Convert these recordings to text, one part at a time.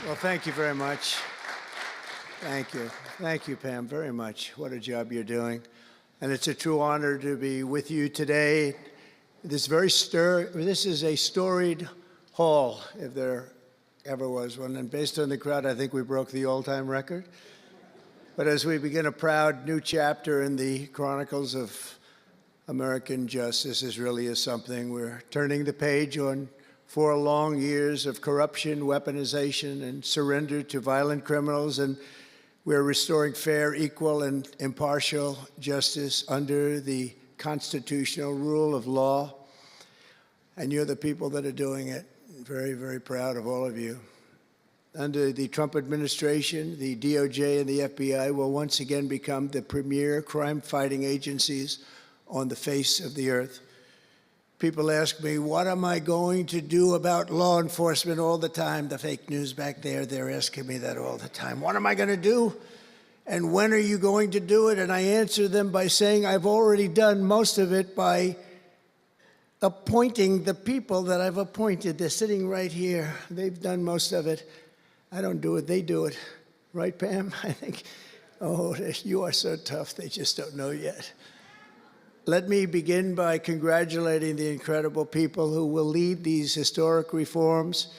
Well, thank you very much. Thank you. Thank you, Pam, very much. What a job you're doing. And it's a true honor to be with you today. This is a storied hall, if there ever was one. And based on the crowd, I think we broke the all-time record. But as we begin a proud new chapter in the chronicles of American justice, this really is something. We're turning the page on 4 long years of corruption, weaponization, and surrender to violent criminals, and we're restoring fair, equal, and impartial justice under the constitutional rule of law. And you're the people that are doing it. Very, very proud of all of you. Under the Trump administration, the DOJ and the FBI will once again become the premier crime-fighting agencies on the face of the earth. People ask me, what am I going to do about law enforcement all the time? The fake news back there, they're asking me that all the time. What am I going to do? And when are you going to do it? And I answer them by saying I've already done most of it by appointing the people that I've appointed. They're sitting right here. They've done most of it. I don't do it, they do it. Right, Pam? I think, oh, you are so tough, they just don't know yet. Let me begin by congratulating the incredible people who will lead these historic reforms.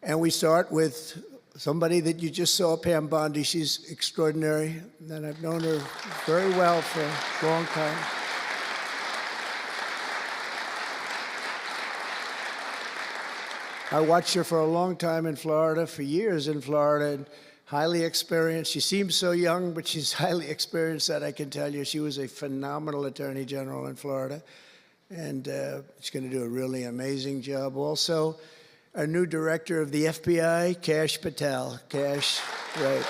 And we start with somebody that you just saw, Pam Bondi. She's extraordinary, and I've known her very well for a long time. I watched her for a long time in Florida, for years in Florida, and highly experienced. She seems so young, but she's highly experienced, that I can tell you. She was a phenomenal Attorney General in Florida, and she's going to do a really amazing job. Also, our new director of the FBI, Kash Patel. Kash, right.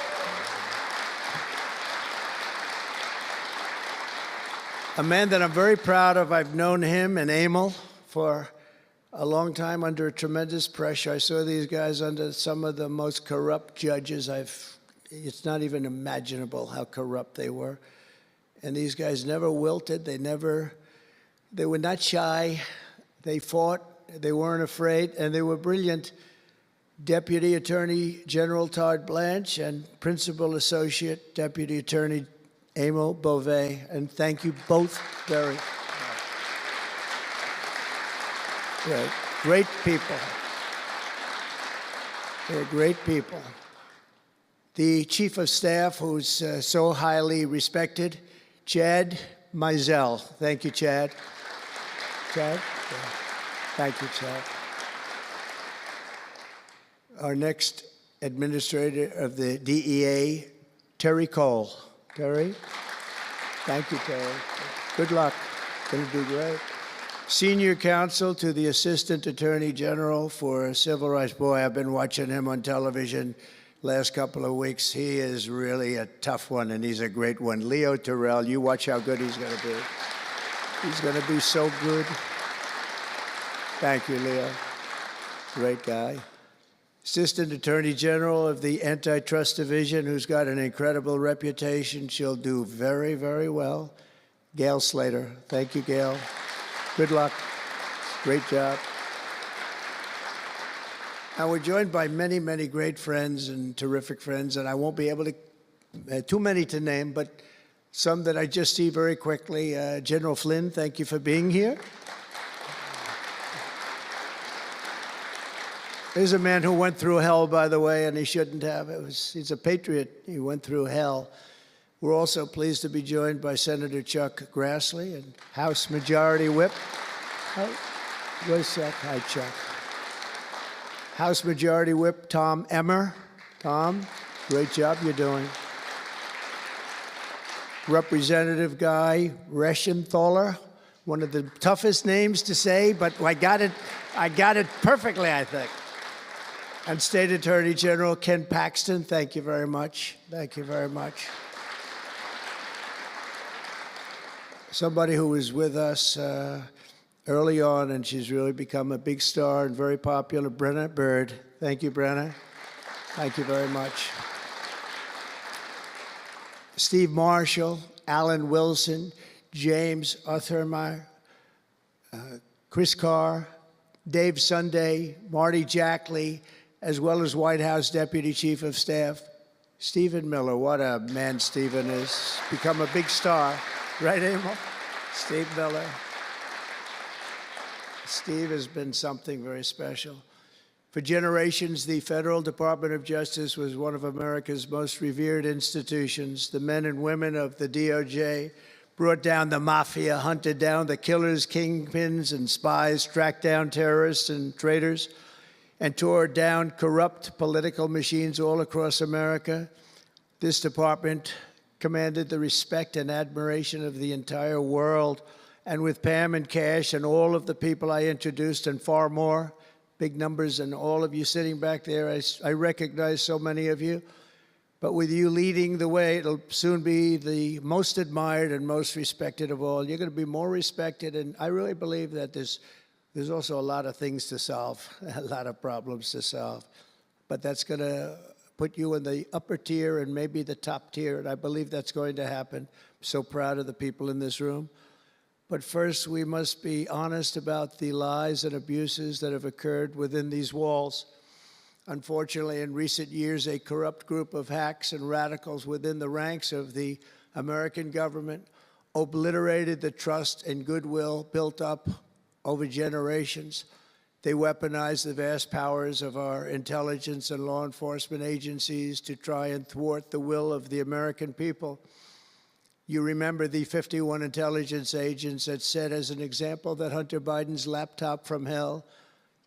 A man that I'm very proud of. I've known him and Emil for a long time under tremendous pressure. I saw these guys under some of the most corrupt judges. It's not even imaginable how corrupt they were. And these guys never wilted. They were not shy. They fought. They weren't afraid. And they were brilliant. Deputy Attorney General Todd Blanche and Principal Associate Deputy Attorney Emil Beauvais. And thank you both very much. Right. Great people. They're great people. The Chief of Staff, who's so highly respected, Chad Mizell. Thank you, Chad. Chad? Yeah. Thank you, Chad. Our next administrator of the DEA, Terry Cole. Terry? Thank you, Terry. Good luck. Going to do great. Senior counsel to the Assistant Attorney General for Civil Rights. Boy, I've been watching him on television last couple of weeks. He is really a tough one, and he's a great one. Leo Terrell, you watch how good he's going to be. He's going to be so good. Thank you, Leo. Great guy. Assistant Attorney General of the Antitrust Division, who's got an incredible reputation. She'll do very, very well. Gail Slater. Thank you, Gail. Good luck. Great job. Now, we're joined by many, many great friends and terrific friends, and I won't be able to, too many to name, but some that I just see very quickly. General Flynn, thank you for being here. Here's a man who went through hell, by the way, and he shouldn't have. He's a patriot. He went through hell. We're also pleased to be joined by Senator Chuck Grassley and House Majority Whip. Where's Chuck? Hi, Chuck. House Majority Whip Tom Emmer. Tom, great job you're doing. Representative Guy Reschenthaler, one of the toughest names to say, but I got it perfectly, I think. And State Attorney General Ken Paxton, thank you very much. Thank you very much. Somebody who was with us early on, and she's really become a big star and very popular, Brenna Bird. Thank you, Brenna. Thank you very much. Steve Marshall, Alan Wilson, James Othermeyer, Chris Carr, Dave Sunday, Marty Jackley, as well as White House Deputy Chief of Staff, Stephen Miller. What a man Stephen is. Become a big star. Right, Emil? Steve Miller. Steve has been something very special. For generations, the Federal Department of Justice was one of America's most revered institutions. The men and women of the DOJ brought down the mafia, hunted down the killers, kingpins, and spies, tracked down terrorists and traitors, and tore down corrupt political machines all across America. This department commanded the respect and admiration of the entire world. And with Pam and Cash and all of the people I introduced and far more, big numbers, and all of you sitting back there, I recognize so many of you. But with you leading the way, it'll soon be the most admired and most respected of all. You're going to be more respected, and I really believe that there's also a lot of things to solve, a lot of problems to solve. But that's going to put you in the upper tier and maybe the top tier, and I believe that's going to happen. I'm so proud of the people in this room. But first, we must be honest about the lies and abuses that have occurred within these walls. Unfortunately, in recent years, a corrupt group of hacks and radicals within the ranks of the American government obliterated the trust and goodwill built up over generations. They weaponized the vast powers of our intelligence and law enforcement agencies to try and thwart the will of the American people. You remember the 51 intelligence agents that said, as an example, that Hunter Biden's laptop from hell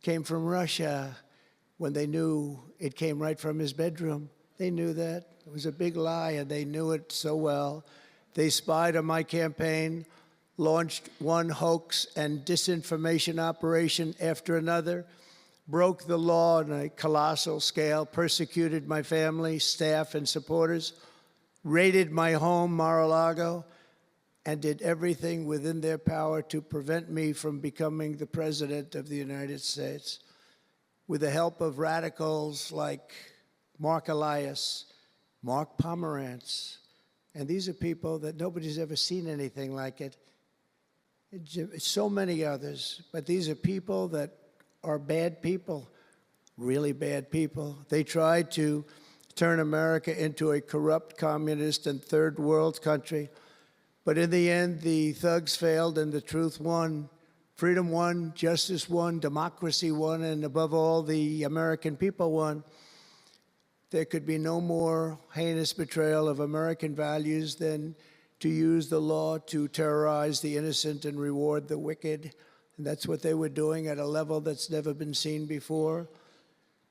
came from Russia, when they knew it came right from his bedroom. They knew that. It was a big lie, and they knew it so well. They spied on my campaign, launched one hoax and disinformation operation after another, broke the law on a colossal scale, persecuted my family, staff, and supporters, raided my home, Mar-a-Lago, and did everything within their power to prevent me from becoming the President of the United States. With the help of radicals like Mark Elias, Mark Pomerantz, and these are people that nobody's ever seen anything like it. So many others, but these are people that are bad people, really bad people. They tried to turn America into a corrupt, communist, and third world country. But in the end, the thugs failed and the truth won. Freedom won, justice won, democracy won, and above all, the American people won. There could be no more heinous betrayal of American values than to use the law to terrorize the innocent and reward the wicked. And that's what they were doing at a level that's never been seen before.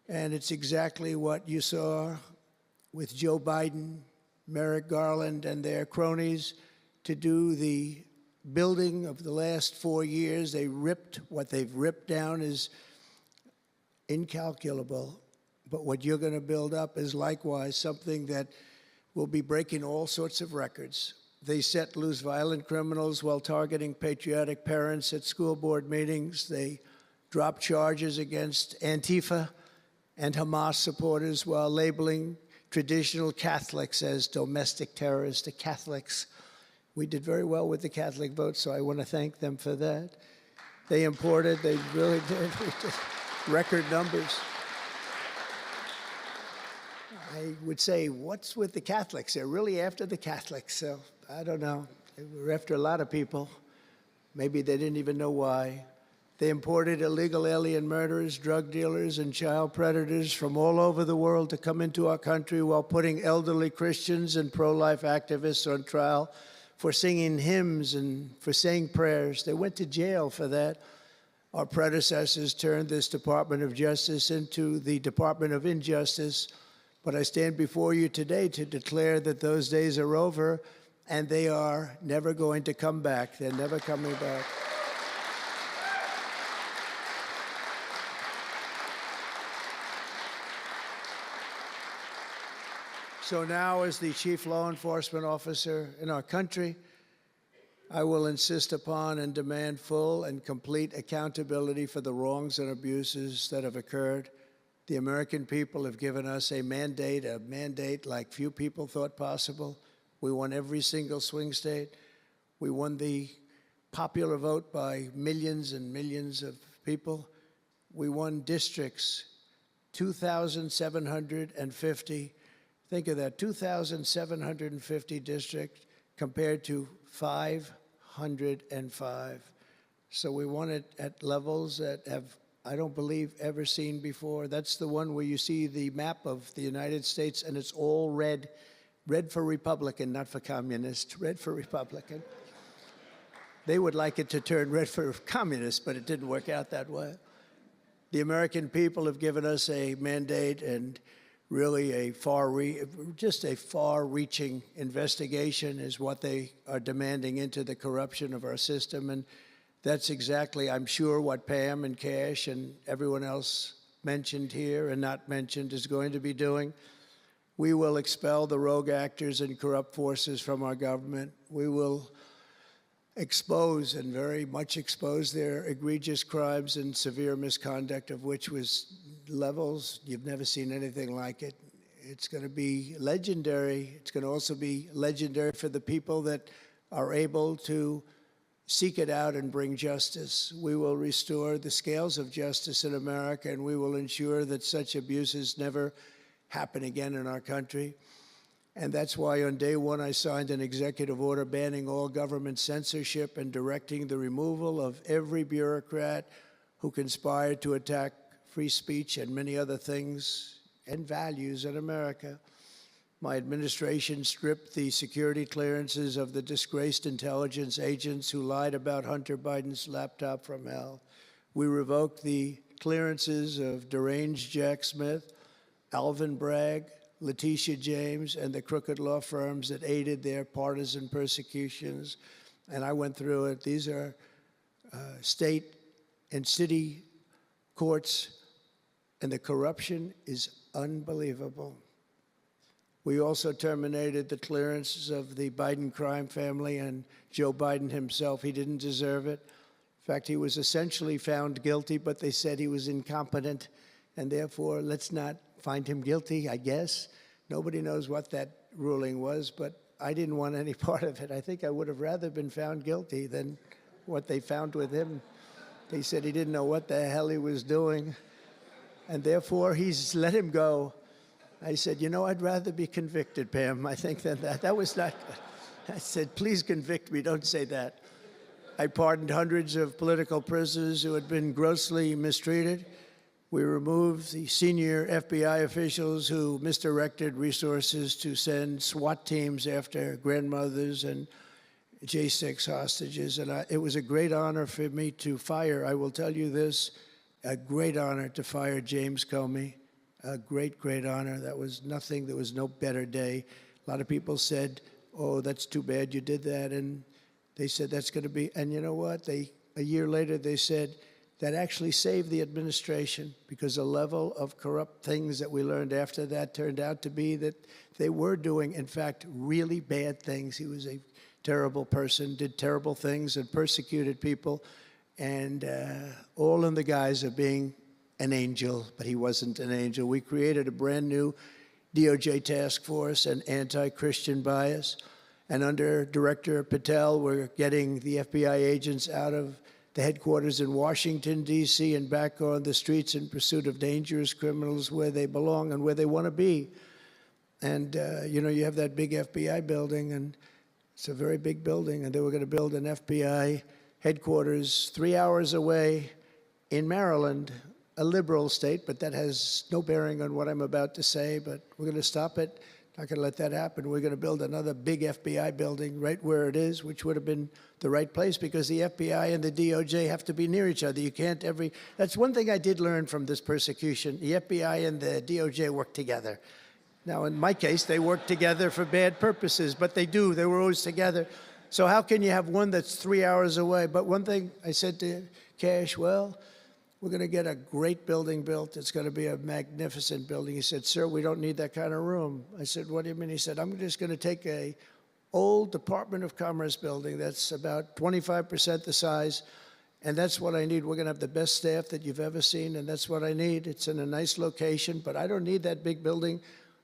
And it's exactly what you saw with Joe Biden, Merrick Garland, and their cronies to do the building of the last 4 years. What they've ripped down is incalculable. But what you're going to build up is likewise something that will be breaking all sorts of records. They set loose violent criminals while targeting patriotic parents at school board meetings. They dropped charges against Antifa and Hamas supporters while labeling traditional Catholics as domestic terrorists. The Catholics, we did very well with the Catholic vote, so I want to thank them for that. They really did record numbers. I would say, what's with the Catholics? They're really after the Catholics, so I don't know. They were after a lot of people. Maybe they didn't even know why. They imported illegal alien murderers, drug dealers, and child predators from all over the world to come into our country while putting elderly Christians and pro-life activists on trial for singing hymns and for saying prayers. They went to jail for that. Our predecessors turned this Department of Justice into the Department of Injustice. But I stand before you today to declare that those days are over, and they are never going to come back. They're never coming back. So now, as the chief law enforcement officer in our country, I will insist upon and demand full and complete accountability for the wrongs and abuses that have occurred. The American people have given us a mandate like few people thought possible. We won every single swing state. We won the popular vote by millions and millions of people. We won districts 2,750. Think of that, 2,750 districts compared to 505. So we want it at levels that have, I don't believe, ever seen before. That's the one where you see the map of the United States and it's all red. Red for Republican, not for communist. Red for Republican. They would like it to turn red for communist, but it didn't work out that way. The American people have given us a mandate and really a far-reaching investigation is what they are demanding into the corruption of our system. And that's exactly, I'm sure, what Pam and Cash and everyone else mentioned here and not mentioned is going to be doing. We will expel the rogue actors and corrupt forces from our government. We will expose and very much expose their egregious crimes and severe misconduct, of which was levels you've never seen anything like it. It's going to be legendary. It's going to also be legendary for the people that are able to seek it out and bring justice. We will restore the scales of justice in America, and we will ensure that such abuses never happen again in our country. And that's why on day one I signed an executive order banning all government censorship and directing the removal of every bureaucrat who conspired to attack free speech and many other things and values in America. My administration stripped the security clearances of the disgraced intelligence agents who lied about Hunter Biden's laptop from hell. We revoked the clearances of deranged Jack Smith, Alvin Bragg, Letitia James, and the crooked law firms that aided their partisan persecutions. And I went through it. These are state and city courts, and the corruption is unbelievable. We also terminated the clearances of the Biden crime family and Joe Biden himself. He didn't deserve it. In fact, he was essentially found guilty, but they said he was incompetent, and therefore let's not find him guilty, I guess. Nobody knows what that ruling was, but I didn't want any part of it. I think I would have rather been found guilty than what they found with him. They said he didn't know what the hell he was doing, and therefore he's let him go. I said, you know, I'd rather be convicted, Pam, I think, than that. That was not good. I said, please convict me, don't say that. I pardoned hundreds of political prisoners who had been grossly mistreated. We removed the senior FBI officials who misdirected resources to send SWAT teams after grandmothers and J6 hostages. And it was a great honor for me to fire, I will tell you this, a great honor to fire James Comey. A great, great honor. That was nothing. There was no better day. A lot of people said, oh, that's too bad you did that. And they said that's going to be, and you know what? A year later, they said, that actually saved the administration because the level of corrupt things that we learned after that turned out to be that they were doing, in fact, really bad things. He was a terrible person, did terrible things, and persecuted people, and all in the guise of being an angel, but he wasn't an angel. We created a brand new DOJ task force and anti-Christian bias, and under Director Patel, we're getting the FBI agents out of the headquarters in Washington, D.C., and back on the streets in pursuit of dangerous criminals where they belong and where they want to be. And, you know, you have that big FBI building, and it's a very big building, and they were going to build an FBI headquarters 3 hours away in Maryland, a liberal state, but that has no bearing on what I'm about to say, but we're going to stop it. Not going to let that happen. We're going to build another big FBI building right where it is, which would have been the right place because the FBI and the DOJ have to be near each other. You can't that's one thing I did learn from this persecution. The FBI and the DOJ work together. Now, in my case, they work together for bad purposes, but they do. They were always together. So how can you have one that's 3 hours away? But one thing I said to Cash, well, we're going to get a great building built. It's going to be a magnificent building. He said, sir, we don't need that kind of room. I said, what do you mean? He said, I'm just going to take a old Department of Commerce building that's about 25% the size, and that's what I need. We're going to have the best staff that you've ever seen, and that's what I need. It's in a nice location, but I don't need that big building.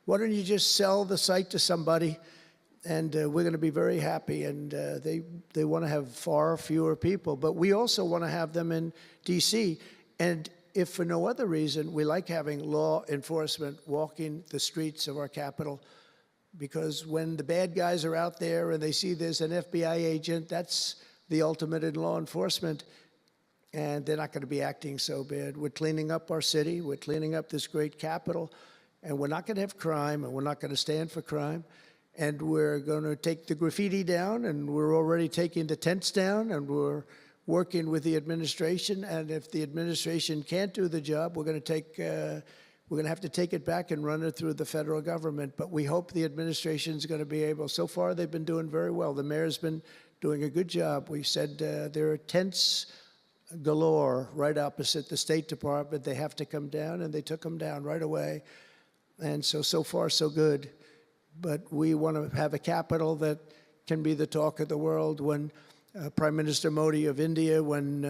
Why don't you just sell the site to somebody, and we're going to be very happy. And they want to have far fewer people, but we also want to have them in D.C., and if for no other reason, we like having law enforcement walking the streets of our capital, because when the bad guys are out there and they see there's an FBI agent, that's the ultimate in law enforcement, and they're not going to be acting so bad. We're cleaning up our city. We're cleaning up this great capital, and we're not going to have crime, and we're not going to stand for crime. And we're going to take the graffiti down, and we're already taking the tents down, and we're working with the administration. And if the administration can't do the job, we're going to have to take it back and run it through the federal government. But we hope the administration is going to be able. So far, they've been doing very well. The mayor's been doing a good job. We said there are tents galore right opposite the State Department. They have to come down, and they took them down right away. And so far, so good. But we want to have a capital that can be the talk of the world. When Prime Minister Modi of India, when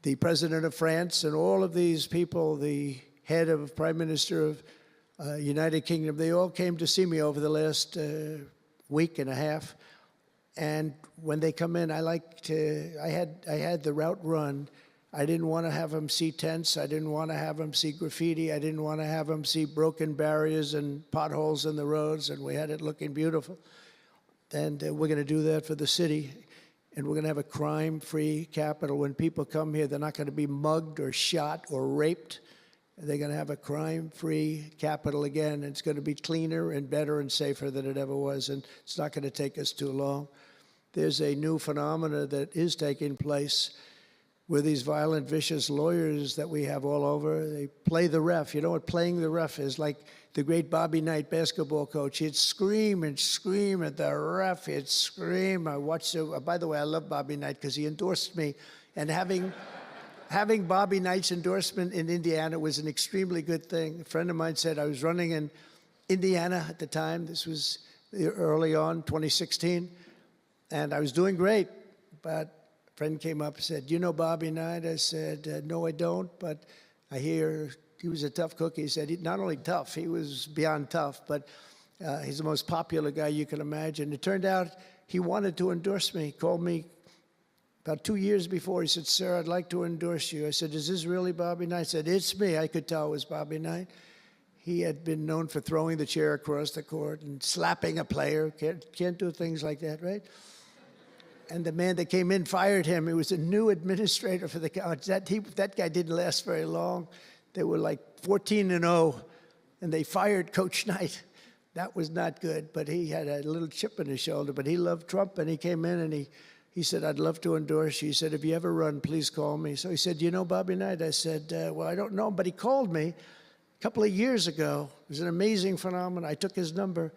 the President of France, and all of these people, the head of Prime Minister of United Kingdom, they all came to see me over the last week and a half. And when they come in, I had the route run. I didn't want to have them see tents. I didn't want to have them see graffiti. I didn't want to have them see broken barriers and potholes in the roads, and we had it looking beautiful. And we're going to do that for the city, and we're going to have a crime-free capital. When people come here, they're not going to be mugged or shot or raped. They're going to have a crime-free capital again. It's going to be cleaner and better and safer than it ever was, and it's not going to take us too long. There's a new phenomena that is taking place where these violent, vicious lawyers that we have all over, they play the ref. You know what playing the ref is? Like the great Bobby Knight basketball coach. He'd scream and scream at the ref. He'd scream. I watched it. By the way, I love Bobby Knight because he endorsed me. And having Bobby Knight's endorsement in Indiana was an extremely good thing. A friend of mine said I was running in Indiana at the time. This was early on, 2016. And I was doing great, but a friend came up and said, "You know Bobby Knight?" I said, "No, I don't, but I hear he was a tough cookie." He said, not only tough, he was beyond tough, but he's the most popular guy you can imagine. It turned out he wanted to endorse me. He called me about 2 years before. He said, "Sir, I'd like to endorse you." I said, "Is this really Bobby Knight?" He said, "It's me." I could tell it was Bobby Knight. He had been known for throwing the chair across the court and slapping a player. Can't do things like that, right? And the man that came in fired him. He was a new administrator for the college. That guy didn't last very long. They were like 14-0, and they fired Coach Knight. That was not good, but he had a little chip in his shoulder. But he loved Trump, and he came in, and he said, "I'd love to endorse you." He said, "If you ever run, please call me." So he said, "You know Bobby Knight?" I said, "Well, I don't know, but he called me a couple of years ago." It was an amazing phenomenon. I took his number,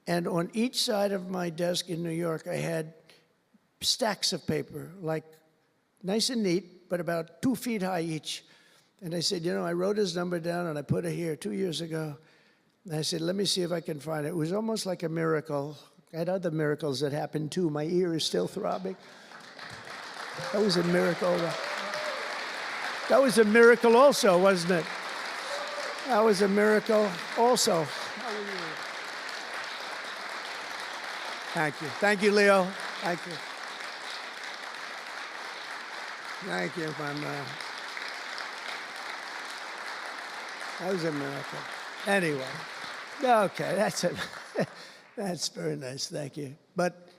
and on each side of my desk in New York, I had stacks of paper, like nice and neat, but about 2 feet high each. And I said, I wrote his number down and I put it here 2 years ago. And I said, let me see if I can find it. It was almost like a miracle. I had other miracles that happened too. My ear is still throbbing. That was a miracle. That was a miracle also, wasn't it? That was a miracle also. Thank you. Thank you, Leo. Thank you. Thank you, my man. That was a miracle. Anyway, okay, that's it. That's very nice, thank you. But,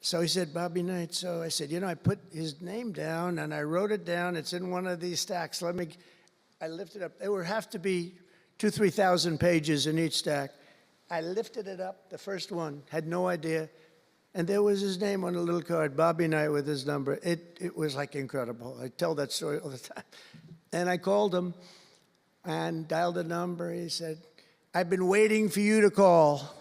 so he said, Bobby Knight. So I said, I put his name down and I wrote it down. It's in one of these stacks. I lifted up. There would have to be 2,000 to 3,000 pages in each stack. I lifted it up, the first one, had no idea. And there was his name on a little card, Bobby Knight with his number. It was like incredible. I tell that story all the time. And I called him and dialed a number. He said, I've been waiting for you to call.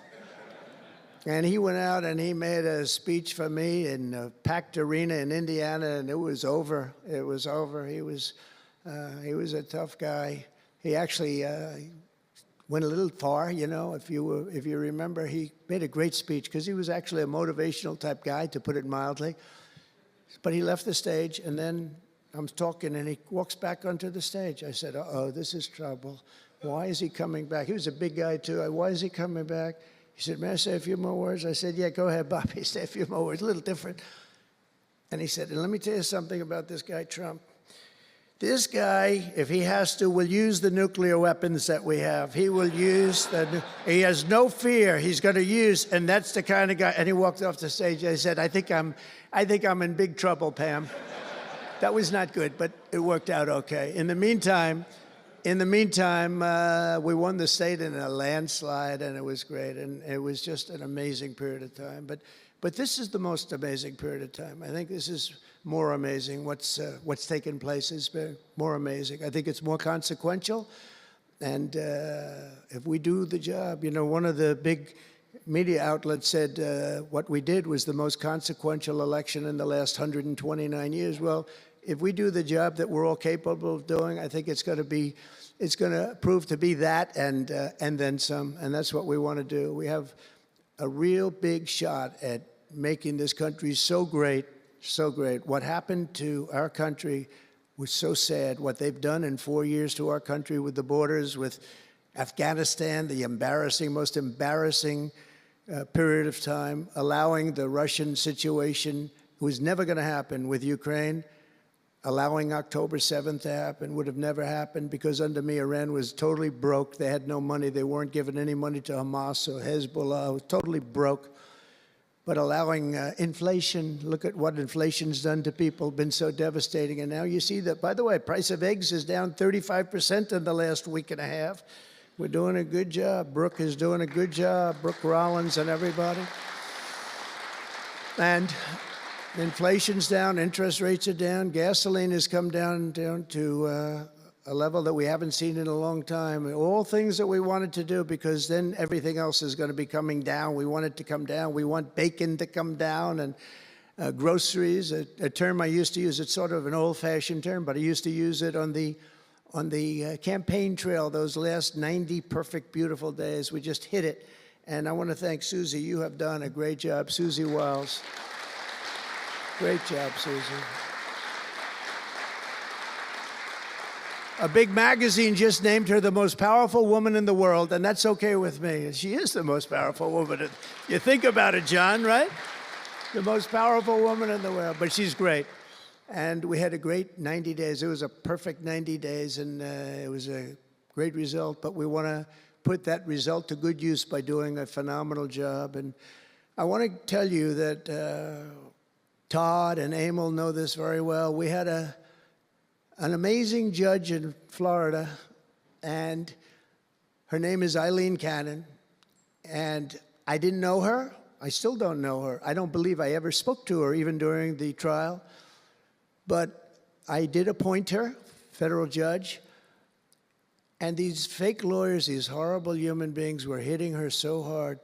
And he went out and he made a speech for me in a packed arena in Indiana, and it was over. It was over. He was a tough guy. He actually went a little far, if you remember. He made a great speech because he was actually a motivational type guy, to put it mildly. But he left the stage, and then I'm talking, and he walks back onto the stage. I said, uh-oh, this is trouble. Why is he coming back? He was a big guy, too. Why is he coming back? He said, may I say a few more words? I said, yeah, go ahead, Bobby, say a few more words, a little different. And he said, and let me tell you something about this guy, Trump. This guy, if he has to, will use the nuclear weapons that we have. He will use he has no fear. He's going to use, and that's the kind of guy. And he walked off the stage. I said, I think I'm in big trouble, Pam. That was not good, but it worked out okay. In the meantime, we won the state in a landslide, and it was great. And it was just an amazing period of time. But this is the most amazing period of time. I think this is more amazing. What's taken place is more amazing. I think it's more consequential. And if we do the job, you know, one of the big media outlets said what we did was the most consequential election in the last 129 years. Well, if we do the job that we're all capable of doing, I think it's going to prove to be that and then some. And that's what we want to do. We have a real big shot at making this country so great, so great. What happened to our country was so sad. What they've done in 4 years to our country with the borders, with Afghanistan, the most embarrassing period of time, allowing the Russian situation, was never going to happen, with Ukraine, allowing October 7th to happen, would have never happened, because under me, Iran was totally broke. They had no money. They weren't giving any money to Hamas or Hezbollah. It was totally broke. But allowing inflation, look at what inflation's done to people, been so devastating. And now you see that, by the way, price of eggs is down 35% in the last week and a half. We're doing a good job. Brooke is doing a good job. Brooke Rollins and everybody. And inflation's down, interest rates are down, gasoline has come down to a level that we haven't seen in a long time. All things that we wanted to do, because then everything else is going to be coming down. We want it to come down. We want bacon to come down, and groceries, a term I used to use. It's sort of an old-fashioned term, but I used to use it on the campaign trail, those last 90 perfect, beautiful days. We just hit it. And I want to thank Susie. You have done a great job. Susie Wiles. Great job, Susie. A big magazine just named her the most powerful woman in the world, and that's okay with me. She is the most powerful woman. You think about it, John, right? The most powerful woman in the world, but she's great. And we had a great 90 days. It was a perfect 90 days, and it was a great result, but we want to put that result to good use by doing a phenomenal job. And I want to tell you that Todd and Emil know this very well. We had an amazing judge in Florida, and her name is Eileen Cannon, and I didn't know her. I still don't know her. I don't believe I ever spoke to her, even during the trial, but I did appoint her, federal judge, and these fake lawyers, these horrible human beings, were hitting her so hard,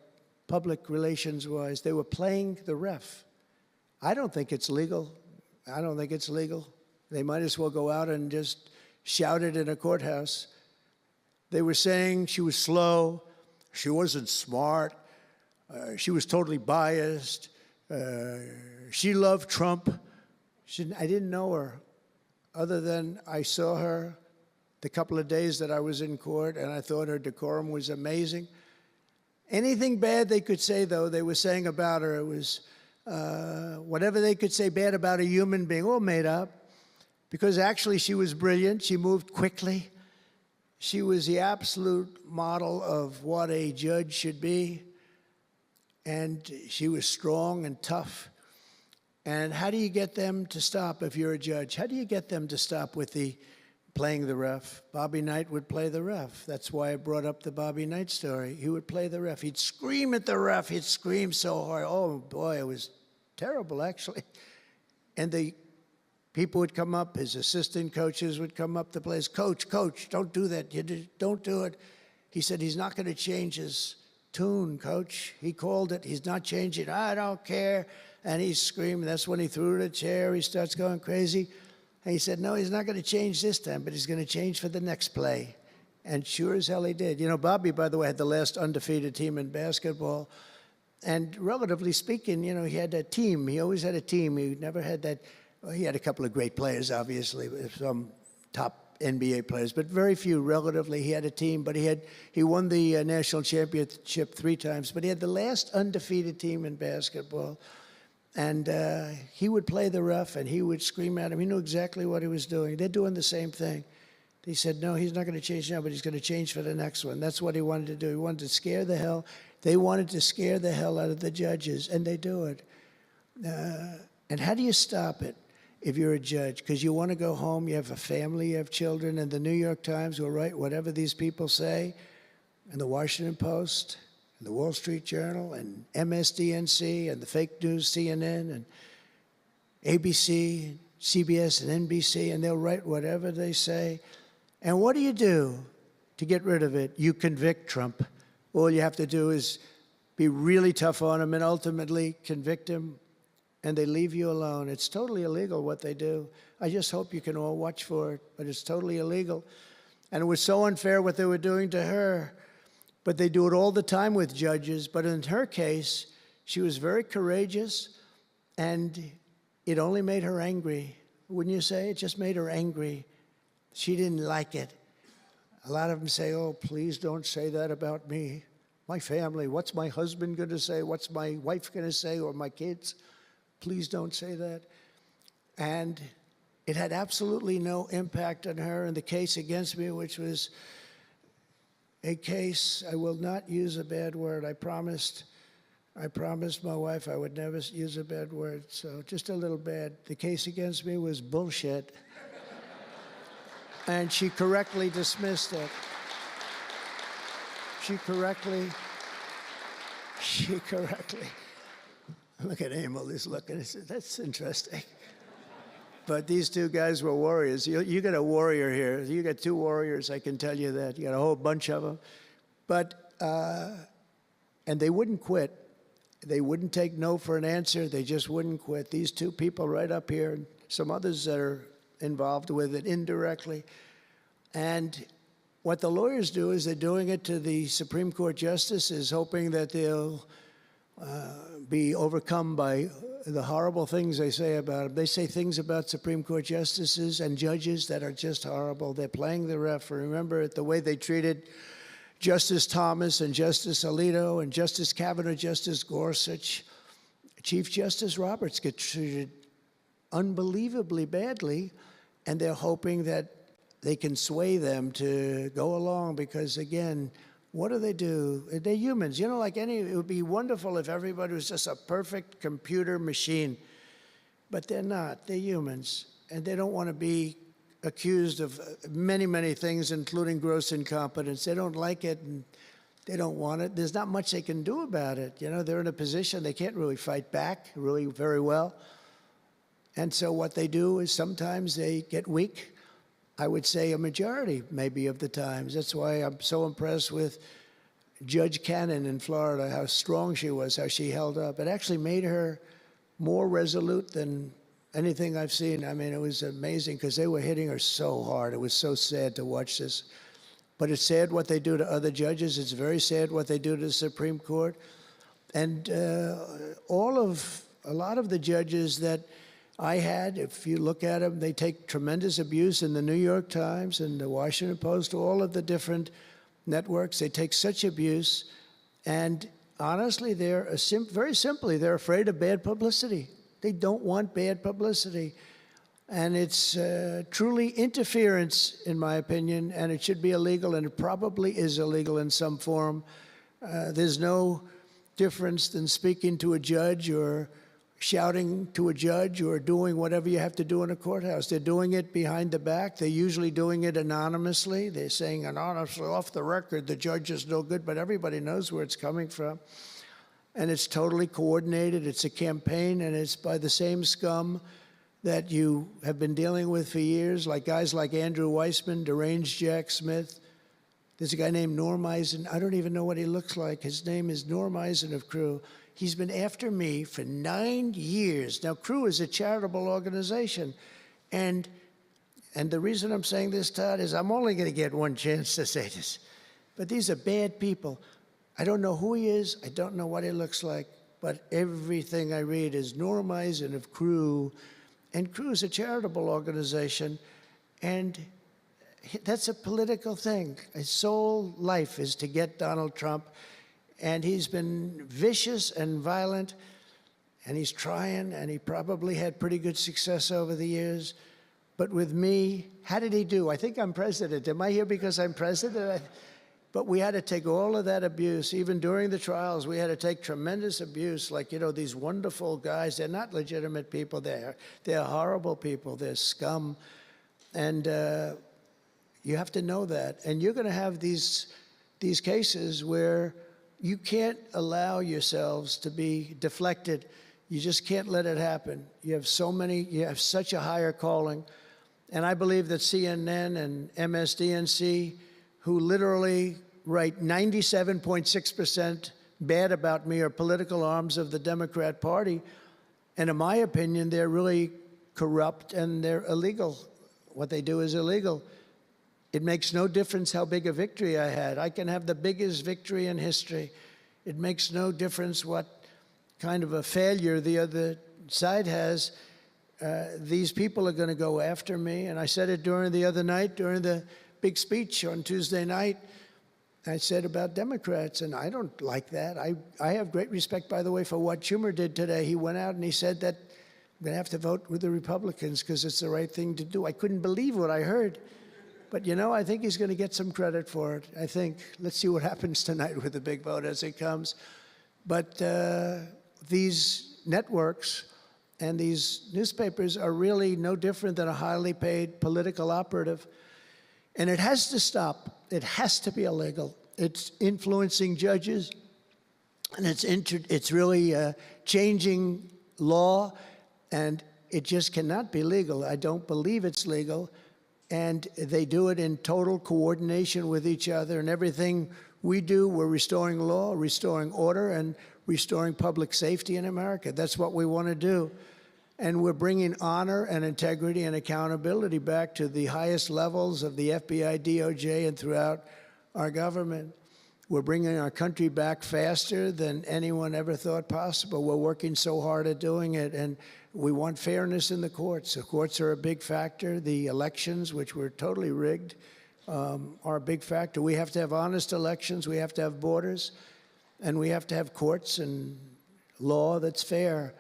public relations-wise. They were playing the ref. I don't think it's legal. I don't think it's legal. They might as well go out and just shout it in a courthouse. They were saying she was slow, she wasn't smart, she was totally biased, she loved Trump. I didn't know her, other than I saw her the couple of days that I was in court, and I thought her decorum was amazing. Anything bad they could say, though, they were saying about her, it was whatever they could say bad about a human being, all made up. Because actually she was brilliant, she moved quickly. She was the absolute model of what a judge should be. And she was strong and tough. And how do you get them to stop if you're a judge? How do you get them to stop with the playing the ref? Bobby Knight would play the ref. That's why I brought up the Bobby Knight story. He would play the ref. He'd scream at the ref. He'd scream so hard. Oh, boy, it was terrible, actually. And the people would come up, his assistant coaches would come up to the place. Coach, don't do that. Don't do it. He said, he's not going to change his tune, coach. He called it. He's not changing. I don't care. And he's screaming. That's when he threw the chair. He starts going crazy. And he said, no, he's not going to change this time, but he's going to change for the next play. And sure as hell he did. You know, Bobby, by the way, had the last undefeated team in basketball. And relatively speaking, you know, he had a team. He always had a team. He never had that. Well, he had a couple of great players, obviously, some top NBA players, but very few relatively. He had a team, but he won the national championship 3 times, but he had the last undefeated team in basketball. And he would play the ref, and he would scream at him. He knew exactly what he was doing. They're doing the same thing. He said, no, he's not going to change now, but he's going to change for the next one. That's what he wanted to do. He wanted to scare the hell. They wanted to scare the hell out of the judges, and they do it. And how do you stop it if you're a judge? Because you want to go home, you have a family, you have children, and the New York Times will write whatever these people say, and the Washington Post, and the Wall Street Journal, and MSDNC, and the fake news CNN, and ABC, CBS, and NBC, and they'll write whatever they say. And what do you do to get rid of it? You convict Trump. All you have to do is be really tough on him and ultimately convict him, and they leave you alone. It's totally illegal what they do. I just hope you can all watch for it, but it's totally illegal. And it was so unfair what they were doing to her. But they do it all the time with judges. But in her case, she was very courageous, and it only made her angry. Wouldn't you say? It just made her angry. She didn't like it. A lot of them say, oh, please don't say that about me. My family, what's my husband going to say? What's my wife going to say, or my kids? Please don't say that. And it had absolutely no impact on her. And the case against me, which was a case, I will not use a bad word. I promised my wife I would never use a bad word, so just a little bad. The case against me was bullshit. And she correctly dismissed it. She correctly, look at Emil, he's looking, he said, that's interesting. But these two guys were warriors. You got a warrior here. You got two warriors, I can tell you that. You got a whole bunch of them. But, and they wouldn't quit. They wouldn't take no for an answer. They just wouldn't quit. These two people right up here, and some others that are involved with it indirectly. And what the lawyers do is they're doing it to the Supreme Court justices, hoping that they'll be overcome by the horrible things they say about them. They say things about Supreme Court justices and judges that are just horrible. They're playing the ref. Remember the way they treated Justice Thomas and Justice Alito and Justice Kavanaugh, Justice Gorsuch. Chief Justice Roberts get treated unbelievably badly, and they're hoping that they can sway them to go along because, again, what do? They're humans. You know, like it would be wonderful if everybody was just a perfect computer machine, but they're not. They're humans, and they don't want to be accused of many, many things, including gross incompetence. They don't like it, and they don't want it. There's not much they can do about it. You know, they're in a position they can't really fight back really very well. And so what they do is sometimes they get weak. I would say a majority, maybe, of the times. That's why I'm so impressed with Judge Cannon in Florida, how strong she was, how she held up. It actually made her more resolute than anything I've seen. I mean, it was amazing because they were hitting her so hard. It was so sad to watch this. But it's sad what they do to other judges. It's very sad what they do to the Supreme Court. And a lot of the judges that I had, if you look at them, they take tremendous abuse in the New York Times and the Washington Post, all of the different networks. They take such abuse. And honestly, very simply, they're afraid of bad publicity. They don't want bad publicity. And it's truly interference, in my opinion, and it should be illegal, and it probably is illegal in some form. There's no difference than speaking to a judge or shouting to a judge or doing whatever you have to do in a courthouse. They're doing it behind the back. They're usually doing it anonymously. They're saying anonymously, off the record, the judge is no good, but everybody knows where it's coming from. And it's totally coordinated. It's a campaign, and it's by the same scum that you have been dealing with for years, like guys like Andrew Weissman, deranged Jack Smith. There's a guy named Norm Eisen. I don't even know what he looks like. His name is Norm Eisen of Crew. He's been after me for 9 years. Now, Crew is a charitable organization. And the reason I'm saying this, Todd, is I'm only going to get one chance to say this. But these are bad people. I don't know who he is. I don't know what he looks like. But everything I read is Norm Eisen of Crew. And Crew is a charitable organization. And that's a political thing. His sole life is to get Donald Trump. And he's been vicious and violent. and he's trying, and he probably had pretty good success over the years. But with me, how did he do? I think I'm president. Am I here because I'm president? But we had to take all of that abuse. Even during the trials, we had to take tremendous abuse. Like, you know, these wonderful guys, they're not legitimate people. They're horrible people. They're scum. And you have to know that. And you're going to have these cases where you can't allow yourselves to be deflected. You just can't let it happen. You have such a higher calling. And I believe that CNN and MSDNC, who literally write 97.6% bad about me, are political arms of the Democrat Party. And in my opinion, they're really corrupt and they're illegal. What they do is illegal. It makes no difference how big a victory I had. I can have the biggest victory in history. It makes no difference what kind of a failure the other side has. These people are going to go after me. And I said it during the other night, during the big speech on Tuesday night. I said about Democrats, and I don't like that. I have great respect, by the way, for what Schumer did today. He went out and he said that I'm going to have to vote with the Republicans because it's the right thing to do. I couldn't believe what I heard. But, you know, I think he's going to get some credit for it. I think, let's see what happens tonight with the big vote as it comes. But these networks and these newspapers are really no different than a highly paid political operative. And it has to stop. It has to be illegal. It's influencing judges, and it's really changing law, and it just cannot be legal. I don't believe it's legal. And they do it in total coordination with each other. And everything we do, we're restoring law, restoring order, and restoring public safety in America. That's what we want to do. And we're bringing honor and integrity and accountability back to the highest levels of the FBI, DOJ, and throughout our government. We're bringing our country back faster than anyone ever thought possible. We're working so hard at doing it, and we want fairness in the courts. The courts are a big factor. The elections, which were totally rigged, are a big factor. We have to have honest elections. We have to have borders, and we have to have courts and law that's fair.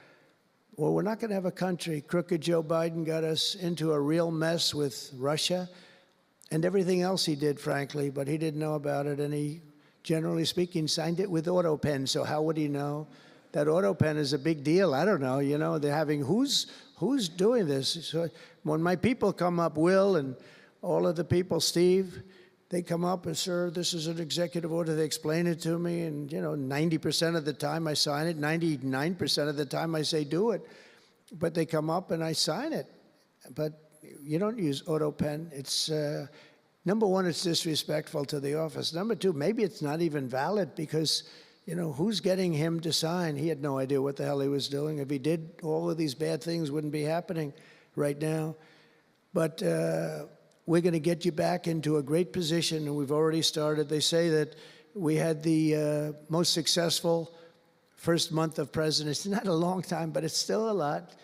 Well, we're not going to have a country. Crooked Joe Biden got us into a real mess with Russia and everything else he did, frankly, but he didn't know about it, and he, generally speaking, signed it with auto pen, so how would he know? That auto pen is a big deal. I don't know, you know, they're having, who's doing this? So when my people come up, Will and all of the people, Steve, they come up and, sir, this is an executive order. They explain it to me, and, you know, 90% of the time I sign it, 99% of the time I say do it. But they come up and I sign it. But you don't use auto pen. It's, number one, it's disrespectful to the office. Number two, maybe it's not even valid because, you know, who's getting him to sign? He had no idea what the hell he was doing. If he did, all of these bad things wouldn't be happening right now. But we're going to get you back into a great position, and we've already started. They say that we had the most successful first month of presidency. Not a long time, but it's still a lot.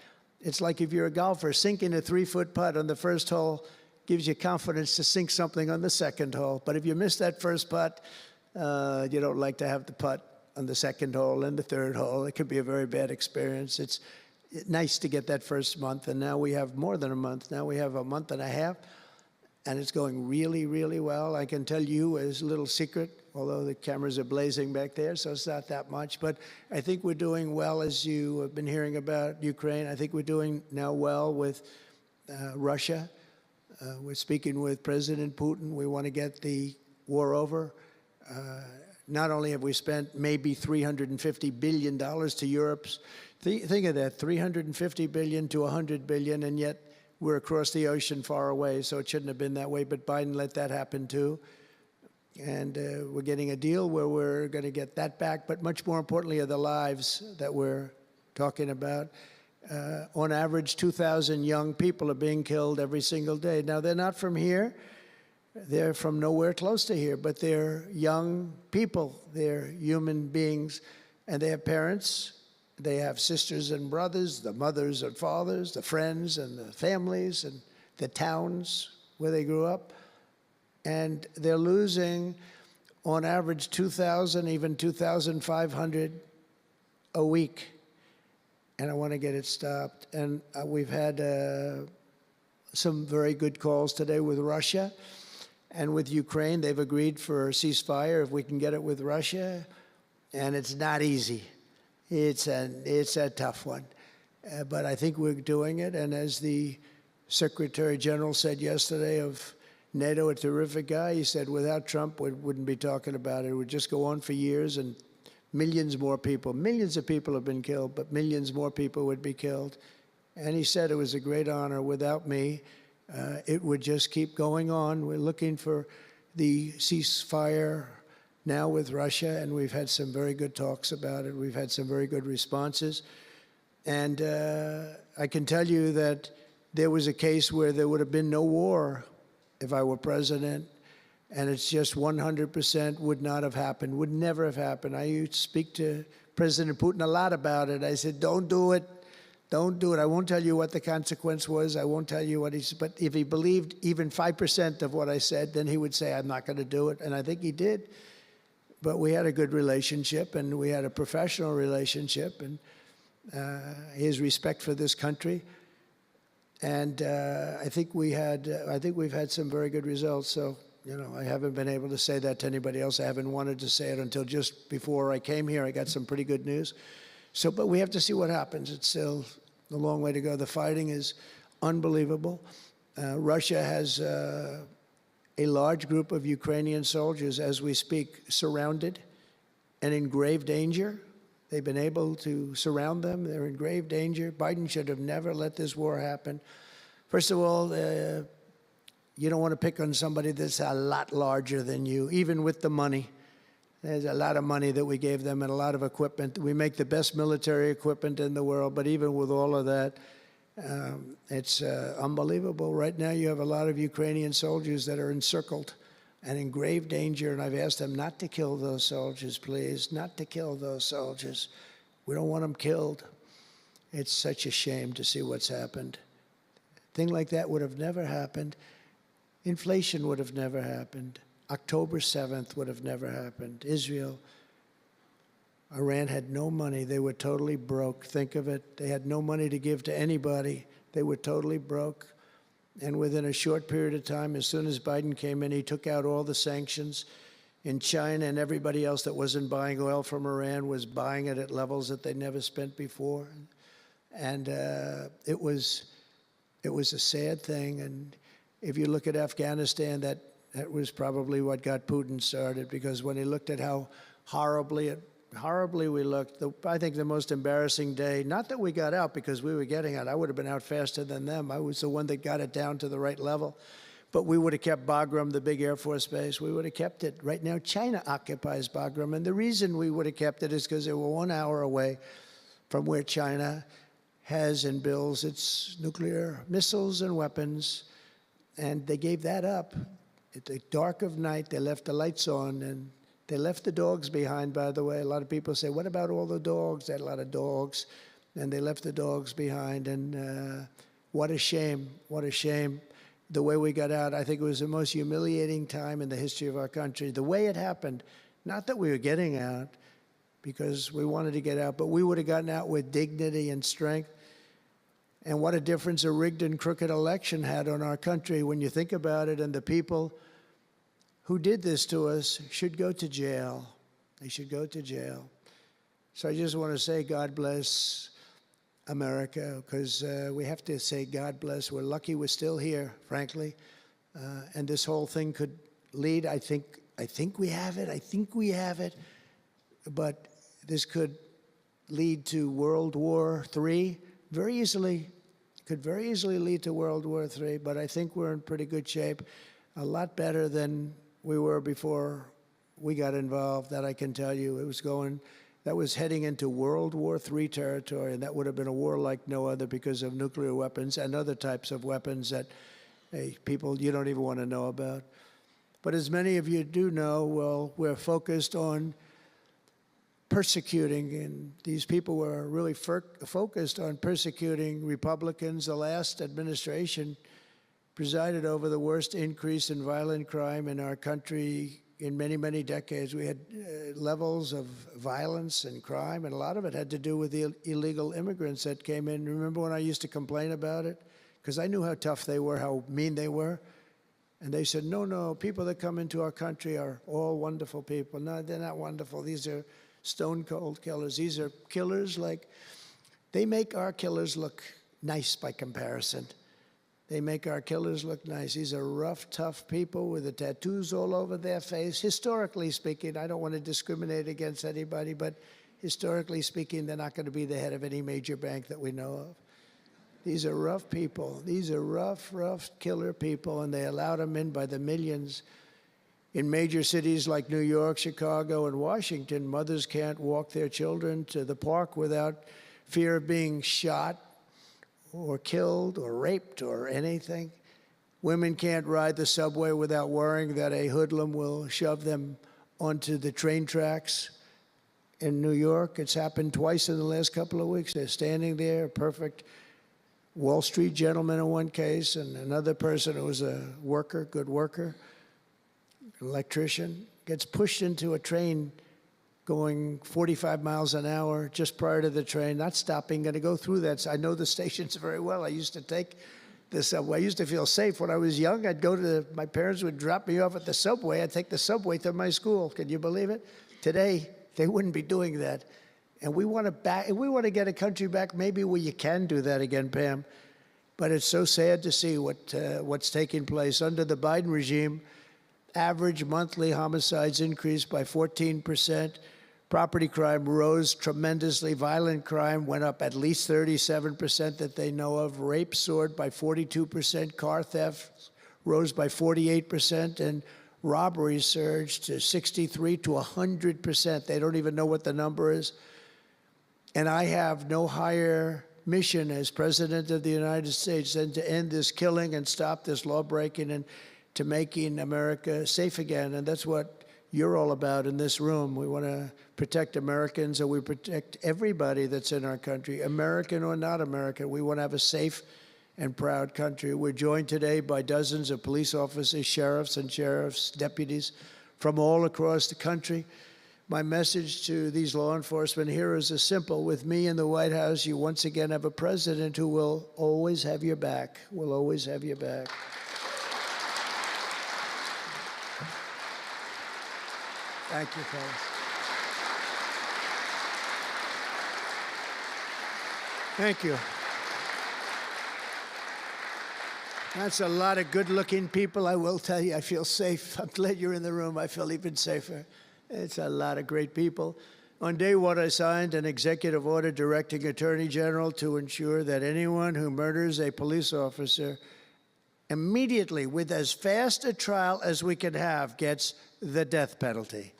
It's like if you're a golfer, sinking a 3-foot putt on the first hole gives you confidence to sink something on the second hole. But if you miss that first putt, you don't like to have the putt on the second hole and the third hole. It could be a very bad experience. It's nice to get that first month, and now we have more than a month. Now we have a month and a half. And it's going really, really well. I can tell you as a little secret, although the cameras are blazing back there, so it's not that much. But I think we're doing well, as you have been hearing about Ukraine. I think we're doing now well with Russia. We're speaking with President Putin. We want to get the war over. Not only have we spent maybe $350 billion to Europe's, think of that, $350 billion to $100 billion, and yet we're across the ocean far away, so it shouldn't have been that way, but Biden let that happen too. And we're getting a deal where we're going to get that back, but much more importantly are the lives that we're talking about. On average, 2,000 young people are being killed every single day. Now, they're not from here. They're from nowhere close to here, but they're young people. They're human beings, and they have parents. They have sisters and brothers, the mothers and fathers, the friends and the families and the towns where they grew up. And they're losing, on average, 2,000, even 2,500 a week. and I want to get it stopped. And we've had some very good calls today with Russia and with Ukraine. They've agreed for a ceasefire if we can get it with Russia, and it's not easy. It's a tough one, but I think we're doing it. And as the Secretary General said yesterday of NATO, a terrific guy, he said without Trump, we wouldn't be talking about it. It would just go on for years, and millions of people have been killed, but millions more people would be killed. And he said it was a great honor. Without me, it would just keep going on. We're looking for the ceasefire now with Russia, and we've had some very good talks about it. We've had some very good responses. And I can tell you that there was a case where there would have been no war if I were president, and it's just 100% would not have happened, would never have happened. I used to speak to President Putin a lot about it. I said, don't do it. Don't do it. I won't tell you what the consequence was. I won't tell you what he said. But if he believed even 5% of what I said, then he would say, I'm not going to do it. And I think he did. But we had a good relationship, and we had a professional relationship, and his respect for this country. And I think we've had some very good results. So, you know, I haven't been able to say that to anybody else. I haven't wanted to say it until just before I came here. I got some pretty good news. So, but we have to see what happens. It's still a long way to go. The fighting is unbelievable. Russia has a large group of Ukrainian soldiers, as we speak, surrounded and in grave danger. They've been able to surround them. They're in grave danger. Biden should have never let this war happen. First of all, you don't want to pick on somebody that's a lot larger than you, even with the money. There's a lot of money that we gave them and a lot of equipment. We make the best military equipment in the world, but even with all of that, it's unbelievable. Right now, you have a lot of Ukrainian soldiers that are encircled and in grave danger, and I've asked them not to kill those soldiers, please, not to kill those soldiers. We don't want them killed. It's such a shame to see what's happened. A thing like that would have never happened. Inflation would have never happened. October 7th would have never happened. Israel, Iran had no money. They were totally broke. Think of it. They had no money to give to anybody. They were totally broke. And within a short period of time, as soon as Biden came in, he took out all the sanctions. In China and everybody else that wasn't buying oil from Iran was buying it at levels that they never spent before. And it was a sad thing. And if you look at Afghanistan, that was probably what got Putin started, because when he looked at how horribly we looked, I think the most embarrassing day, not that we got out because we were getting out, I would have been out faster than them. I was the one that got it down to the right level. But we would have kept Bagram, the big Air Force base. We would have kept it. Right now, China occupies Bagram. And the reason we would have kept it is because they were 1 hour away from where China has and builds its nuclear missiles and weapons. And they gave that up. At the dark of night, they left the lights on, and they left the dogs behind, by the way. A lot of people say, what about all the dogs? They had a lot of dogs, and they left the dogs behind. And what a shame, what a shame. The way we got out, I think it was the most humiliating time in the history of our country. The way it happened, not that we were getting out, because we wanted to get out, but we would have gotten out with dignity and strength. And what a difference a rigged and crooked election had on our country when you think about it. And the people who did this to us should go to jail. They should go to jail. So I just want to say God bless America, because we have to say God bless. We're lucky we're still here, frankly. And this whole thing could lead, I think we have it. I think we have it. But this could lead to World War III. Very easily, could very easily lead to World War III, but I think we're in pretty good shape, a lot better than we were before we got involved, that I can tell you. That was heading into World War III territory, and that would have been a war like no other because of nuclear weapons and other types of weapons that people you don't even want to know about. But as many of you do know, well, we're focused on persecuting, and these people were really focused on persecuting Republicans. The last administration presided over the worst increase in violent crime in our country in many, many decades. We had levels of violence and crime, and a lot of it had to do with the illegal immigrants that came in. Remember when I used to complain about it? Because I knew how tough they were, how mean they were. And they said, no, people that come into our country are all wonderful people. No, they're not wonderful. These are stone-cold killers. These are killers they make our killers look nice by comparison. They make our killers look nice. These are rough, tough people with the tattoos all over their face. Historically speaking, I don't want to discriminate against anybody, but historically speaking, they're not going to be the head of any major bank that we know of. These are rough people. These are rough killer people, and they allow them in by the millions. In major cities like New York, Chicago, and Washington, mothers can't walk their children to the park without fear of being shot or killed or raped or anything. Women can't ride the subway without worrying that a hoodlum will shove them onto the train tracks. In New York, it's happened twice in the last couple of weeks. They're standing there, a perfect Wall Street gentleman in one case, and another person who was a worker, good worker, an electrician, gets pushed into a train going 45 miles an hour just prior to the train, not stopping, going to go through that. I know the stations very well. I used to take the subway. I used to feel safe. When I was young, I'd go to my parents would drop me off at the subway. I'd take the subway to my school. Can you believe it? Today, they wouldn't be doing that. And we want to get a country back maybe where you can do that again, Pam. But it's so sad to see what's taking place. Under the Biden regime, average monthly homicides increased by 14%. Property crime rose tremendously. Violent crime went up at least 37% that they know of. Rape soared by 42%. Car theft rose by 48%. And robberies surged to 63 to 100%. They don't even know what the number is. And I have no higher mission as President of the United States than to end this killing and stop this law-breaking and to making America safe again. And that's what you're all about in this room. We want to protect Americans, and we protect everybody that's in our country, American or not American. We want to have a safe and proud country. We're joined today by dozens of police officers, sheriffs and sheriff's deputies from all across the country. My message to these law enforcement heroes is simple. With me in the White House, you once again have a president who will always have your back, will always have your back. Thank you, fellas. Thank you. That's a lot of good-looking people. I will tell you, I feel safe. I'm glad you're in the room. I feel even safer. It's a lot of great people. On day one, I signed an executive order directing Attorney General to ensure that anyone who murders a police officer immediately, with as fast a trial as we can have, gets the death penalty.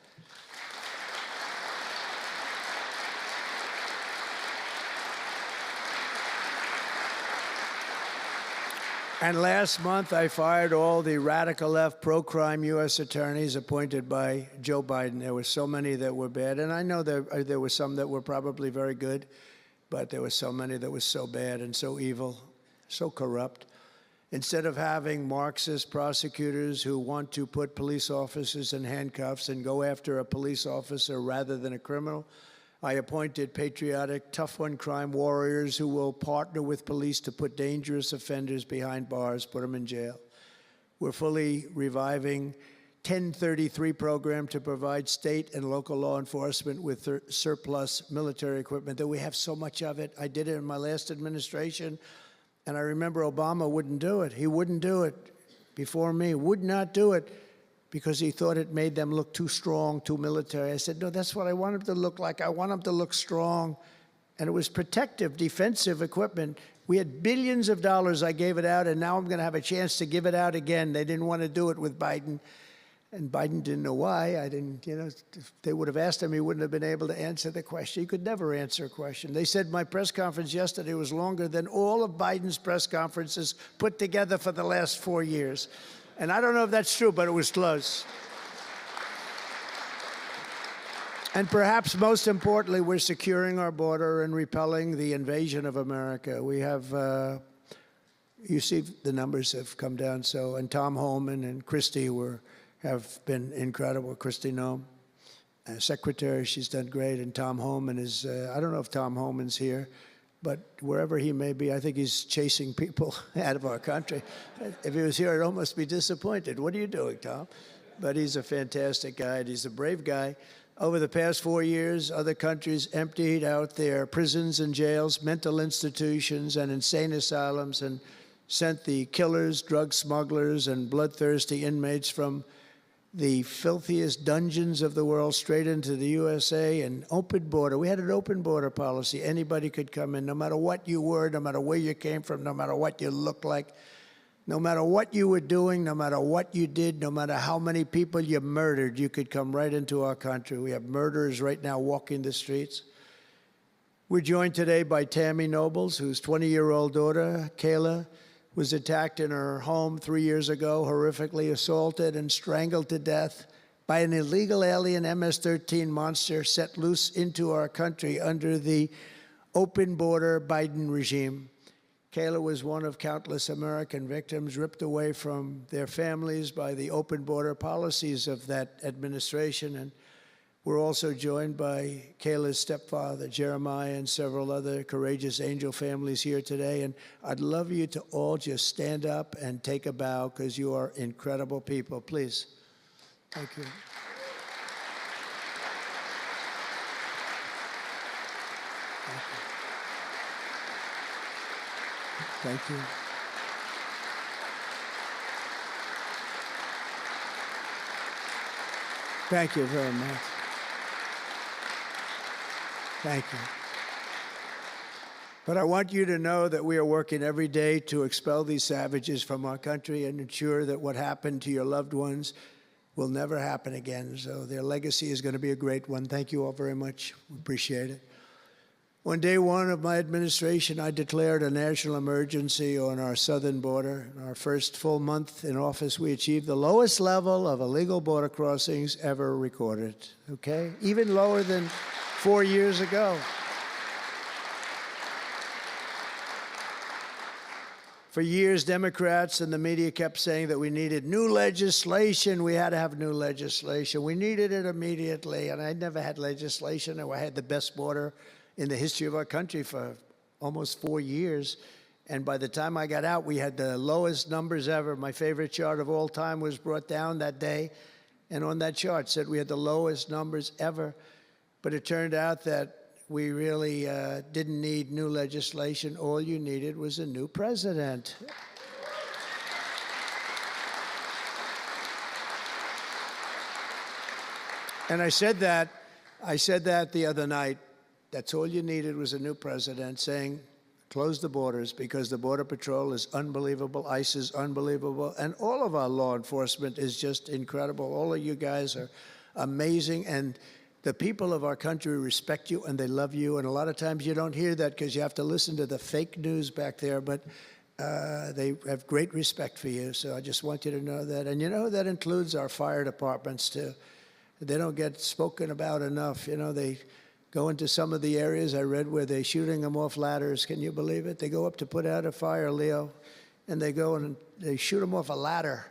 And last month, I fired all the radical left pro-crime U.S. attorneys appointed by Joe Biden. There were so many that were bad. And I know there were some that were probably very good, but there were so many that were so bad and so evil, so corrupt. Instead of having Marxist prosecutors who want to put police officers in handcuffs and go after a police officer rather than a criminal, I appointed patriotic, tough-on-crime warriors who will partner with police to put dangerous offenders behind bars, put them in jail. We're fully reviving 1033 program to provide state and local law enforcement with surplus military equipment that we have so much of it. I did it in my last administration, and I remember Obama wouldn't do it. He wouldn't do it before me, would not do it, because he thought it made them look too strong, too military. I said, no, that's what I want them to look like. I want them to look strong. And it was protective, defensive equipment. We had billions of dollars. I gave it out, and now I'm going to have a chance to give it out again. They didn't want to do it with Biden, and Biden didn't know why. I didn't, if they would have asked him, he wouldn't have been able to answer the question. He could never answer a question. They said my press conference yesterday was longer than all of Biden's press conferences put together for the last 4 years. And I don't know if that's true, but it was close. And perhaps most importantly, we're securing our border and repelling the invasion of America. We have, you see the numbers have come down, and Tom Homan and Christie were have been incredible. Christy Noem, secretary, she's done great. And Tom Homan is, I don't know if Tom Homan's here, but wherever he may be, I think he's chasing people out of our country. If he was here, I'd almost be disappointed. What are you doing, Tom? But he's a fantastic guy, and he's a brave guy. Over the past 4 years, other countries emptied out their prisons and jails, mental institutions, and insane asylums, and sent the killers, drug smugglers, and bloodthirsty inmates from the filthiest dungeons of the world straight into the USA. An open border. We had an open border policy. Anybody could come in, no matter what you were, no matter where you came from, no matter what you looked like, no matter what you were doing, no matter what you did, no matter how many people you murdered, you could come right into our country. We have murderers right now walking the streets. We're joined today by Tammy Nobles, whose 20-year-old daughter, Kayla, was attacked in her home 3 years ago, horrifically assaulted and strangled to death by an illegal alien MS-13 monster set loose into our country under the open border Biden regime. Kayla was one of countless American victims ripped away from their families by the open border policies of that administration. And we're also joined by Kayla's stepfather, Jeremiah, and several other courageous angel families here today. And I'd love you to all just stand up and take a bow, because you are incredible people. Please. Thank you. Thank you. Thank you very much. Thank you. But I want you to know that we are working every day to expel these savages from our country and ensure that what happened to your loved ones will never happen again. So their legacy is going to be a great one. Thank you all very much. We appreciate it. On day one of my administration, I declared a national emergency on our southern border. In our first full month in office, we achieved the lowest level of illegal border crossings ever recorded, okay? Even lower than 4 years ago. For years, Democrats and the media kept saying that we needed new legislation. We had to have new legislation. We needed it immediately, and I never had legislation. I had the best border in the history of our country for almost 4 years. And by the time I got out, we had the lowest numbers ever. My favorite chart of all time was brought down that day. And on that chart said we had the lowest numbers ever. But it turned out that we really didn't need new legislation. All you needed was a new president. And I said that the other night. That's all you needed was a new president saying, close the borders, because the Border Patrol is unbelievable, ICE is unbelievable, and all of our law enforcement is just incredible. All of you guys are amazing, and the people of our country respect you and they love you, and a lot of times you don't hear that because you have to listen to the fake news back there, but they have great respect for you, so I just want you to know that. And you know, that includes our fire departments too. They don't get spoken about enough. You know, they go into some of the areas I read where they're shooting them off ladders. Can you believe it? They go up to put out a fire, Leo, and they go and they shoot them off a ladder.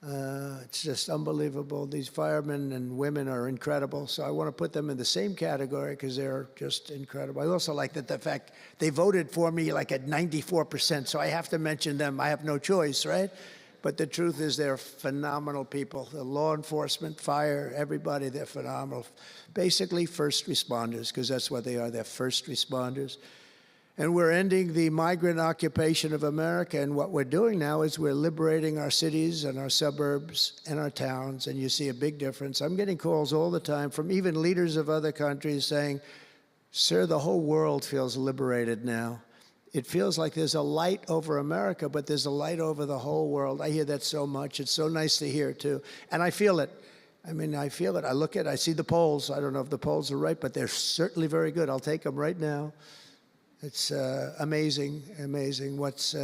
It's just unbelievable. These firemen and women are incredible. So I want to put them in the same category because they're just incredible. I also like that the fact they voted for me like at 94%, so I have to mention them. I have no choice, right? But the truth is they're phenomenal people. The law enforcement, fire, everybody, they're phenomenal. Basically first responders, because that's what they are. They're first responders. And we're ending the migrant occupation of America. And what we're doing now is we're liberating our cities and our suburbs and our towns. And you see a big difference. I'm getting calls all the time from even leaders of other countries saying, sir, the whole world feels liberated now. It feels like there's a light over America, but there's a light over the whole world. I hear that so much. It's so nice to hear, too. And I feel it. I mean, I feel it. I look at it. I see the polls. I don't know if the polls are right, but they're certainly very good. I'll take them right now. It's amazing, amazing what's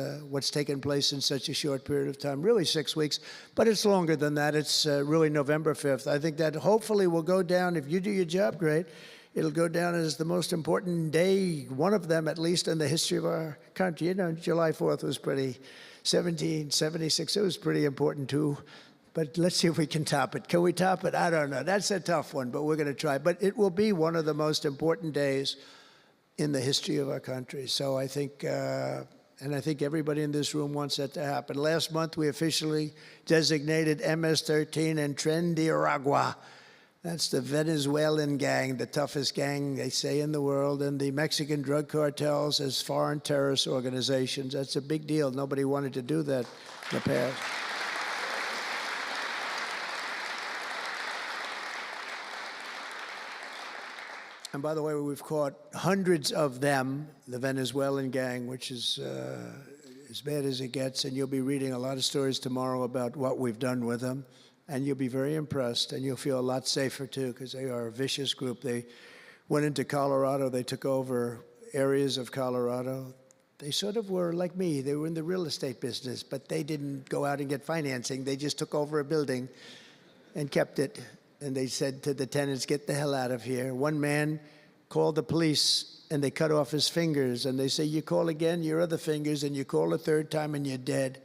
taken place in such a short period of time. Really 6 weeks, but it's longer than that. It's really November 5th. I think that hopefully will go down, if you do your job great, it'll go down as the most important day, one of them at least in the history of our country. You know, July 4th was pretty, 1776, it was pretty important too. But let's see if we can top it. Can we top it? I don't know. That's a tough one, but we're going to try. But it will be one of the most important days in the history of our country. So I think, and I think everybody in this room wants that to happen. Last month, we officially designated MS-13 and Tren de Aragua. That's the Venezuelan gang, the toughest gang, they say, in the world, and the Mexican drug cartels as foreign terrorist organizations. That's a big deal. Nobody wanted to do that in the past. And by the way, we've caught hundreds of them, the Venezuelan gang, which is as bad as it gets. And you'll be reading a lot of stories tomorrow about what we've done with them. And you'll be very impressed, and you'll feel a lot safer, too, because they are a vicious group. They went into Colorado. They took over areas of Colorado. They sort of were like me. They were in the real estate business, but they didn't go out and get financing. They just took over a building and kept it. And they said to the tenants, get the hell out of here. One man called the police, and they cut off his fingers. And they say, you call again, your other fingers, and you call a third time, and you're dead.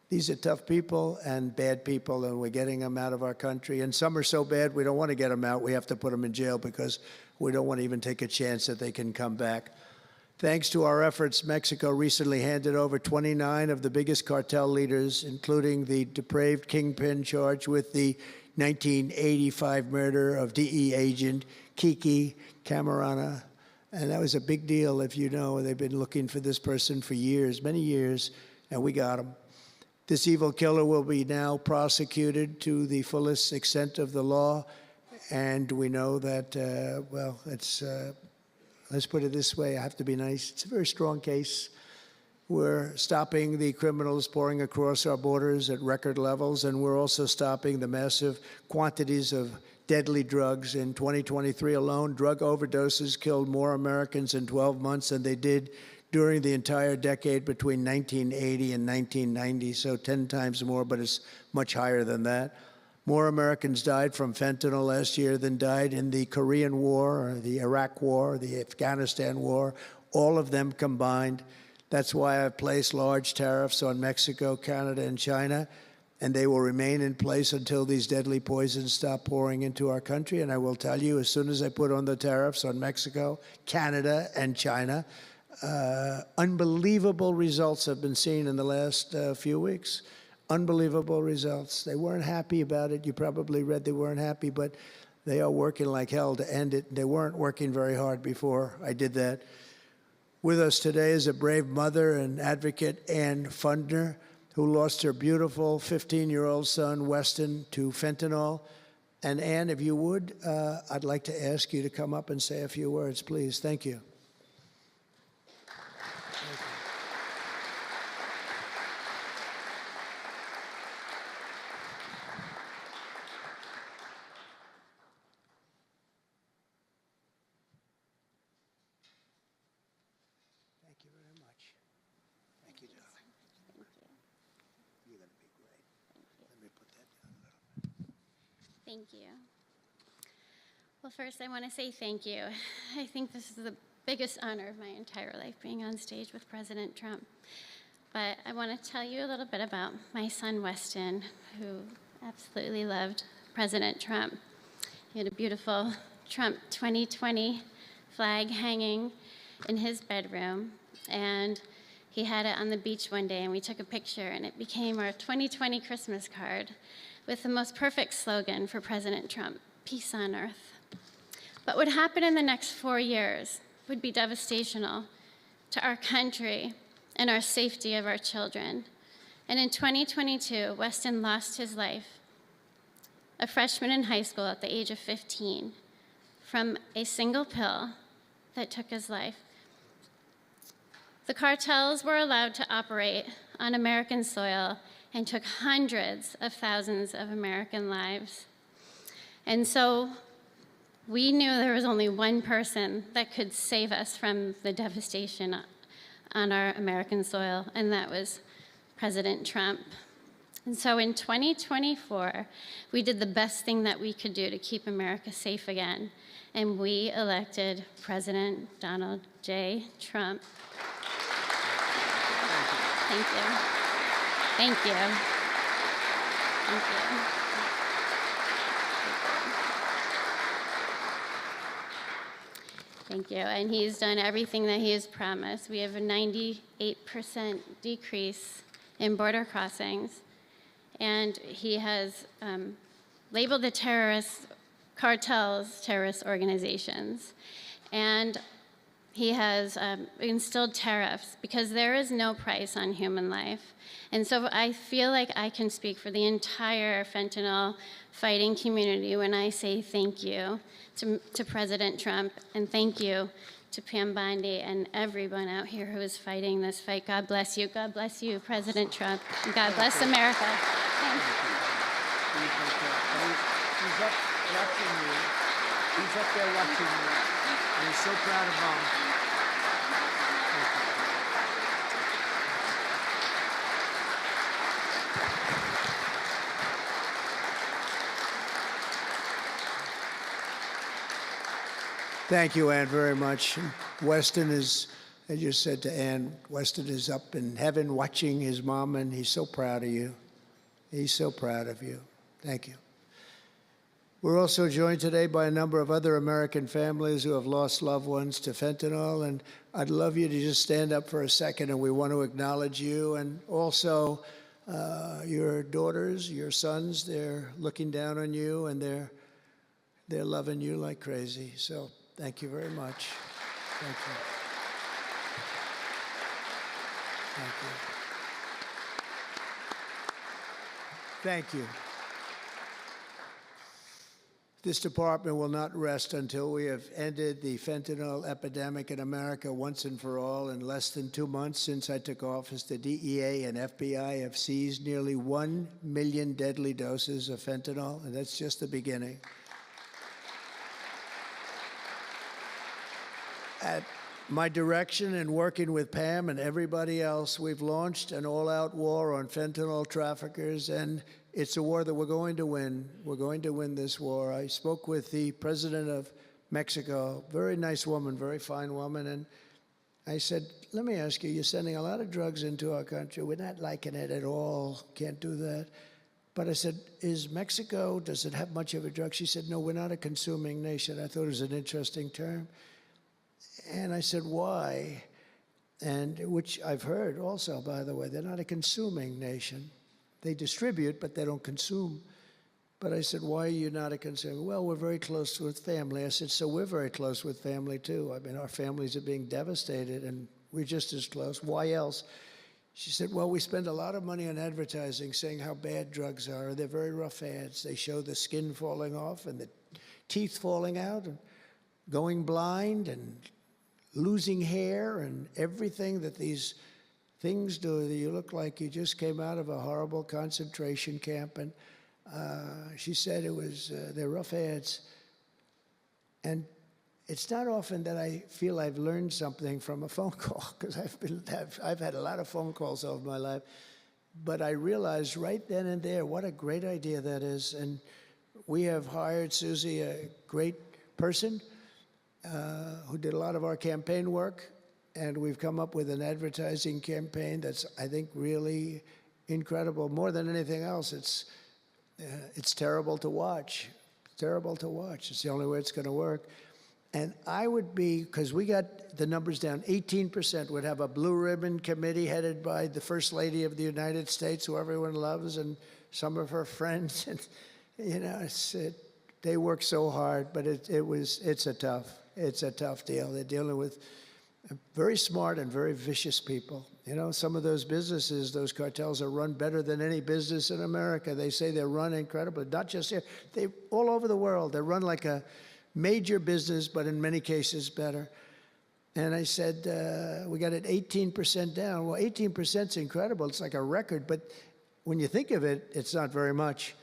These are tough people and bad people, and we're getting them out of our country. And some are so bad, we don't want to get them out. We have to put them in jail because we don't want to even take a chance that they can come back. Thanks to our efforts, Mexico recently handed over 29 of the biggest cartel leaders, including the depraved kingpin charged with the 1985 murder of DE agent Kiki Camarena. And that was a big deal, if you know. They've been looking for this person for years, many years, and we got him. This evil killer will be now prosecuted to the fullest extent of the law, and we know that, well, it's, let's put it this way, I have to be nice, it's a very strong case. We're stopping the criminals pouring across our borders at record levels, and we're also stopping the massive quantities of deadly drugs. In 2023 alone, drug overdoses killed more Americans in 12 months than they did during the entire decade between 1980 and 1990, so 10 times more, but it's much higher than that. More Americans died from fentanyl last year than died in the Korean War, or the Iraq War, or the Afghanistan War, all of them combined. That's why I've placed large tariffs on Mexico, Canada, and China, and they will remain in place until these deadly poisons stop pouring into our country. And I will tell you, as soon as I put on the tariffs on Mexico, Canada, and China, unbelievable results have been seen in the last few weeks. Unbelievable results. They weren't happy about it. You probably read they weren't happy, but they are working like hell to end it. They weren't working very hard before I did that. With us today is a brave mother and advocate, Ann Fundner, who lost her beautiful 15-year-old son, Weston, to fentanyl. And Ann, if you would, I'd like to ask you to come up and say a few words, please. Thank you. Thank you. Well, first I want to say thank you. I think this is the biggest honor of my entire life, being on stage with President Trump. But I want to tell you a little bit about my son, Weston, who absolutely loved President Trump. He had a beautiful Trump 2020 flag hanging in his bedroom, and he had it on the beach one day, and we took a picture, and it became our 2020 Christmas card with the most perfect slogan for President Trump, peace on earth. But what happened in the next 4 years would be devastational to our country and our safety of our children. And in 2022, Weston lost his life, a freshman in high school at the age of 15, from a single pill that took his life. The cartels were allowed to operate on American soil and took hundreds of thousands of American lives. And so we knew there was only one person that could save us from the devastation on our American soil, and that was President Trump. And so in 2024, we did the best thing that we could do to keep America safe again, and we elected President Donald J. Trump. Thank you. Thank you. Thank you. Thank you. And he's done everything that he has promised. We have a 98% decrease in border crossings. And he has labeled the terrorist cartels terrorist organizations. And he has instilled tariffs because there is no price on human life. And so I feel like I can speak for the entire fentanyl fighting community when I say thank you to President Trump, and thank you to Pam Bondi and everyone out here who is fighting this fight. God bless you. God bless you, President Trump. And God bless America. Thank you. He's up watching you. He's up there watching you. And he's so proud of Mom. Thank you, Ann, very much. Weston is, I just said to Ann, Weston is up in heaven watching his mom, and he's so proud of you. He's so proud of you. Thank you. We're also joined today by a number of other American families who have lost loved ones to fentanyl, and I'd love you to just stand up for a second, and we want to acknowledge you, and also your daughters, your sons. They're looking down on you, and they're loving you like crazy. So thank you very much. Thank you. Thank you. Thank you. This department will not rest until we have ended the fentanyl epidemic in America once and for all. In less than 2 months since I took office, the DEA and FBI have seized nearly 1 million deadly doses of fentanyl, and that's just the beginning. At my direction and working with Pam and everybody else, we've launched an all-out war on fentanyl traffickers, and it's a war that we're going to win. We're going to win this war. I spoke with the president of Mexico, very nice woman, very fine woman, and I said, let me ask you, you're sending a lot of drugs into our country. We're not liking it at all. Can't do that. But I said, is Mexico, does it have much of a drug? She said, no, we're not a consuming nation. I thought it was an interesting term. And I said, why? And which I've heard also, by the way, they're not a consuming nation. They distribute, but they don't consume. But I said, why are you not a consumer? Well, we're very close with family. I said, so we're very close with family, too. I mean, our families are being devastated, and we're just as close. Why else? She said, well, we spend a lot of money on advertising saying how bad drugs are. They're very rough ads. They show the skin falling off and the teeth falling out and going blind and losing hair and everything that these things do. That you look like you just came out of a horrible concentration camp. And she said it was, they're rough ads. And it's not often that I feel I've learned something from a phone call, because I've had a lot of phone calls over my life. But I realized right then and there what a great idea that is. And we have hired Susie, a great person, who did a lot of our campaign work, and we've come up with an advertising campaign that's, I think, really incredible. More than anything else, it's terrible to watch. Terrible to watch. It's the only way it's going to work. And I would be, because we got the numbers down, 18% would have a blue ribbon committee headed by the First Lady of the United States, who everyone loves, and some of her friends. And, you know, they work so hard, but it's a tough deal. They're dealing with very smart and very vicious people. You know, some of those businesses, those cartels, are run better than any business in America. They say they're run incredibly, not just here, they all over the world. They're run like a major business, but in many cases better. And I said, we got it 18% down. Well, 18% is incredible. It's like a record, but when you think of it, it's not very much.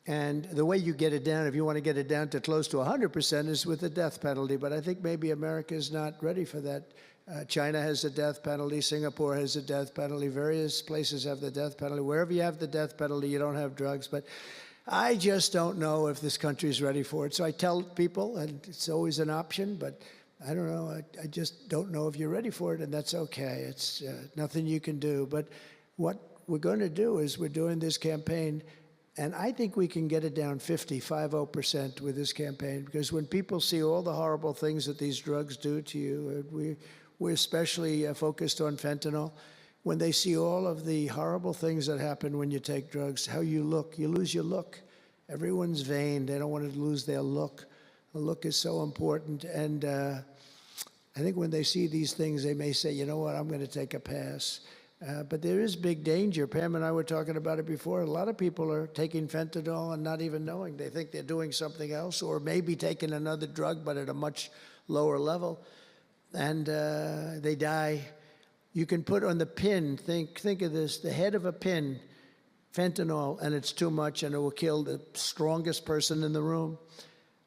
And the way you get it down, if you want to get it down to close to 100%, is with the death penalty. But I think maybe America is not ready for that. China has the death penalty. Singapore has the death penalty. Various places have the death penalty. Wherever you have the death penalty, you don't have drugs. But I just don't know if this country is ready for it. So I tell people, and it's always an option, but I don't know. I just don't know if you're ready for it, and that's okay. It's nothing you can do. But what we're going to do is we're doing this campaign, And I think we can get it down 50% with this campaign, because when people see all the horrible things that these drugs do to you, we're especially focused on fentanyl. When they see all of the horrible things that happen when you take drugs, how you look, you lose your look. Everyone's vain. They don't want to lose their look. The look is so important. And I think when they see these things, they may say, you know what, I'm going to take a pass. But there is big danger. Pam and I were talking about it before. A lot of people are taking fentanyl and not even knowing. They think they're doing something else, or maybe taking another drug, but at a much lower level. And they die. You can put on the pin, think of this, the head of a pin, fentanyl, and it's too much, and it will kill the strongest person in the room.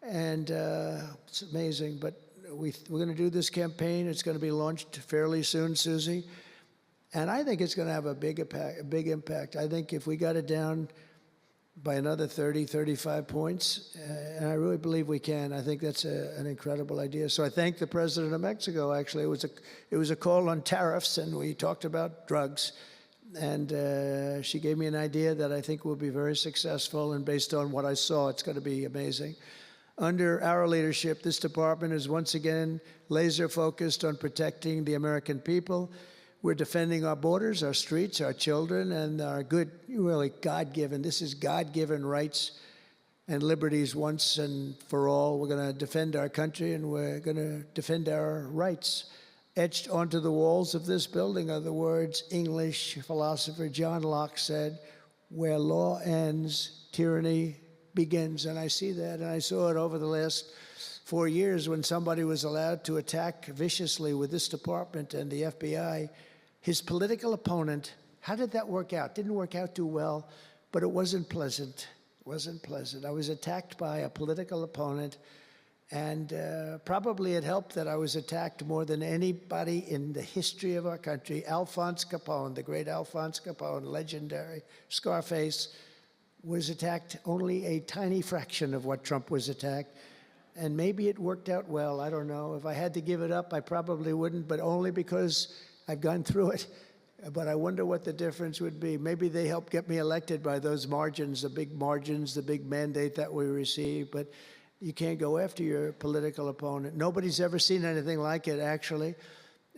And it's amazing. But we're going to do this campaign. It's going to be launched fairly soon, Susie. And I think it's going to have a big impact. I think if we got it down by another 30, 35 points, and I really believe we can, I think that's an incredible idea. So I thank the President of Mexico, actually. It was a call on tariffs, and we talked about drugs. And she gave me an idea that I think will be very successful, and based on what I saw, it's going to be amazing. Under our leadership, this department is once again laser focused on protecting the American people. We're defending our borders, our streets, our children, and our good, really God-given, this is God-given rights and liberties once and for all. We're going to defend our country, and we're going to defend our rights. Etched onto the walls of this building are the words English philosopher John Locke said, "Where law ends, tyranny begins." And I see that, and I saw it over the last 4 years when somebody was allowed to attack viciously with this department and the FBI. His political opponent, how did that work out? Didn't work out too well, but it wasn't pleasant. It wasn't pleasant. I was attacked by a political opponent, and probably it helped that I was attacked more than anybody in the history of our country. Alphonse Capone, the great Alphonse Capone, legendary, Scarface, was attacked only a tiny fraction of what Trump was attacked. And maybe it worked out well, I don't know. If I had to give it up, I probably wouldn't, but only because I've gone through it. But I wonder what the difference would be. Maybe they helped get me elected by those margins, the big mandate that we received. But you can't go after your political opponent. Nobody's ever seen anything like it, actually.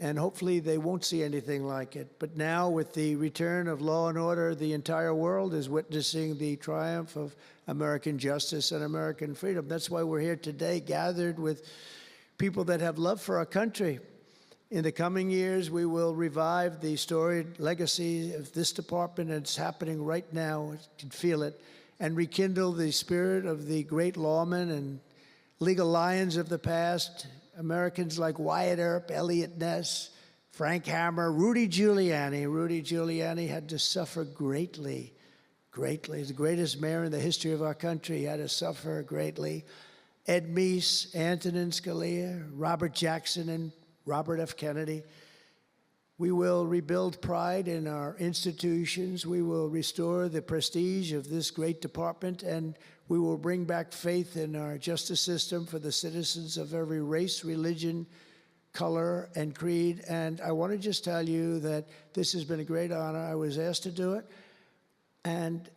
And hopefully they won't see anything like it. But now, with the return of law and order, the entire world is witnessing the triumph of American justice and American freedom. That's why we're here today, gathered with people that have love for our country. In the coming years, we will revive the storied legacy of this department, and it's happening right now. You can feel it. And rekindle the spirit of the great lawmen and legal lions of the past, Americans like Wyatt Earp, Elliot Ness, Frank Hammer, Rudy Giuliani. Rudy Giuliani had to suffer greatly, greatly. He's the greatest mayor in the history of our country. He had to suffer greatly. Ed Meese, Antonin Scalia, Robert Jackson, and Robert F. Kennedy. We will rebuild pride in our institutions. We will restore the prestige of this great department, and we will bring back faith in our justice system for the citizens of every race, religion, color, and creed. And I want to just tell you that this has been a great honor. I was asked to do it, and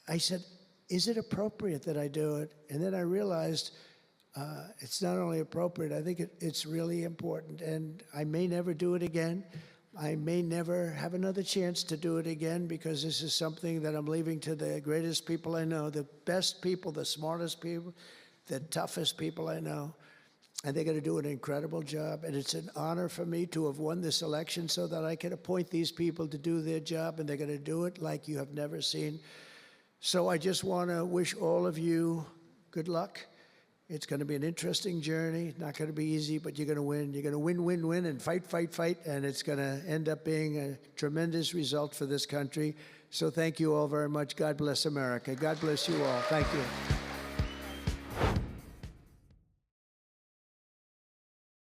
I said, is it appropriate that I do it? And then I realized it's not only appropriate, I think it's really important. And I may never do it again. I may never have another chance to do it again, because this is something that I'm leaving to the greatest people I know, the best people, the smartest people, the toughest people I know. And they're going to do an incredible job. And it's an honor for me to have won this election so that I can appoint these people to do their job, and they're going to do it like you have never seen. So I just want to wish all of you good luck. It's going to be an interesting journey, not going to be easy, but you're going to win. You're going to win, win, win, and fight, fight, fight, and it's going to end up being a tremendous result for this country. So thank you all very much. God bless America. God bless you all. Thank you.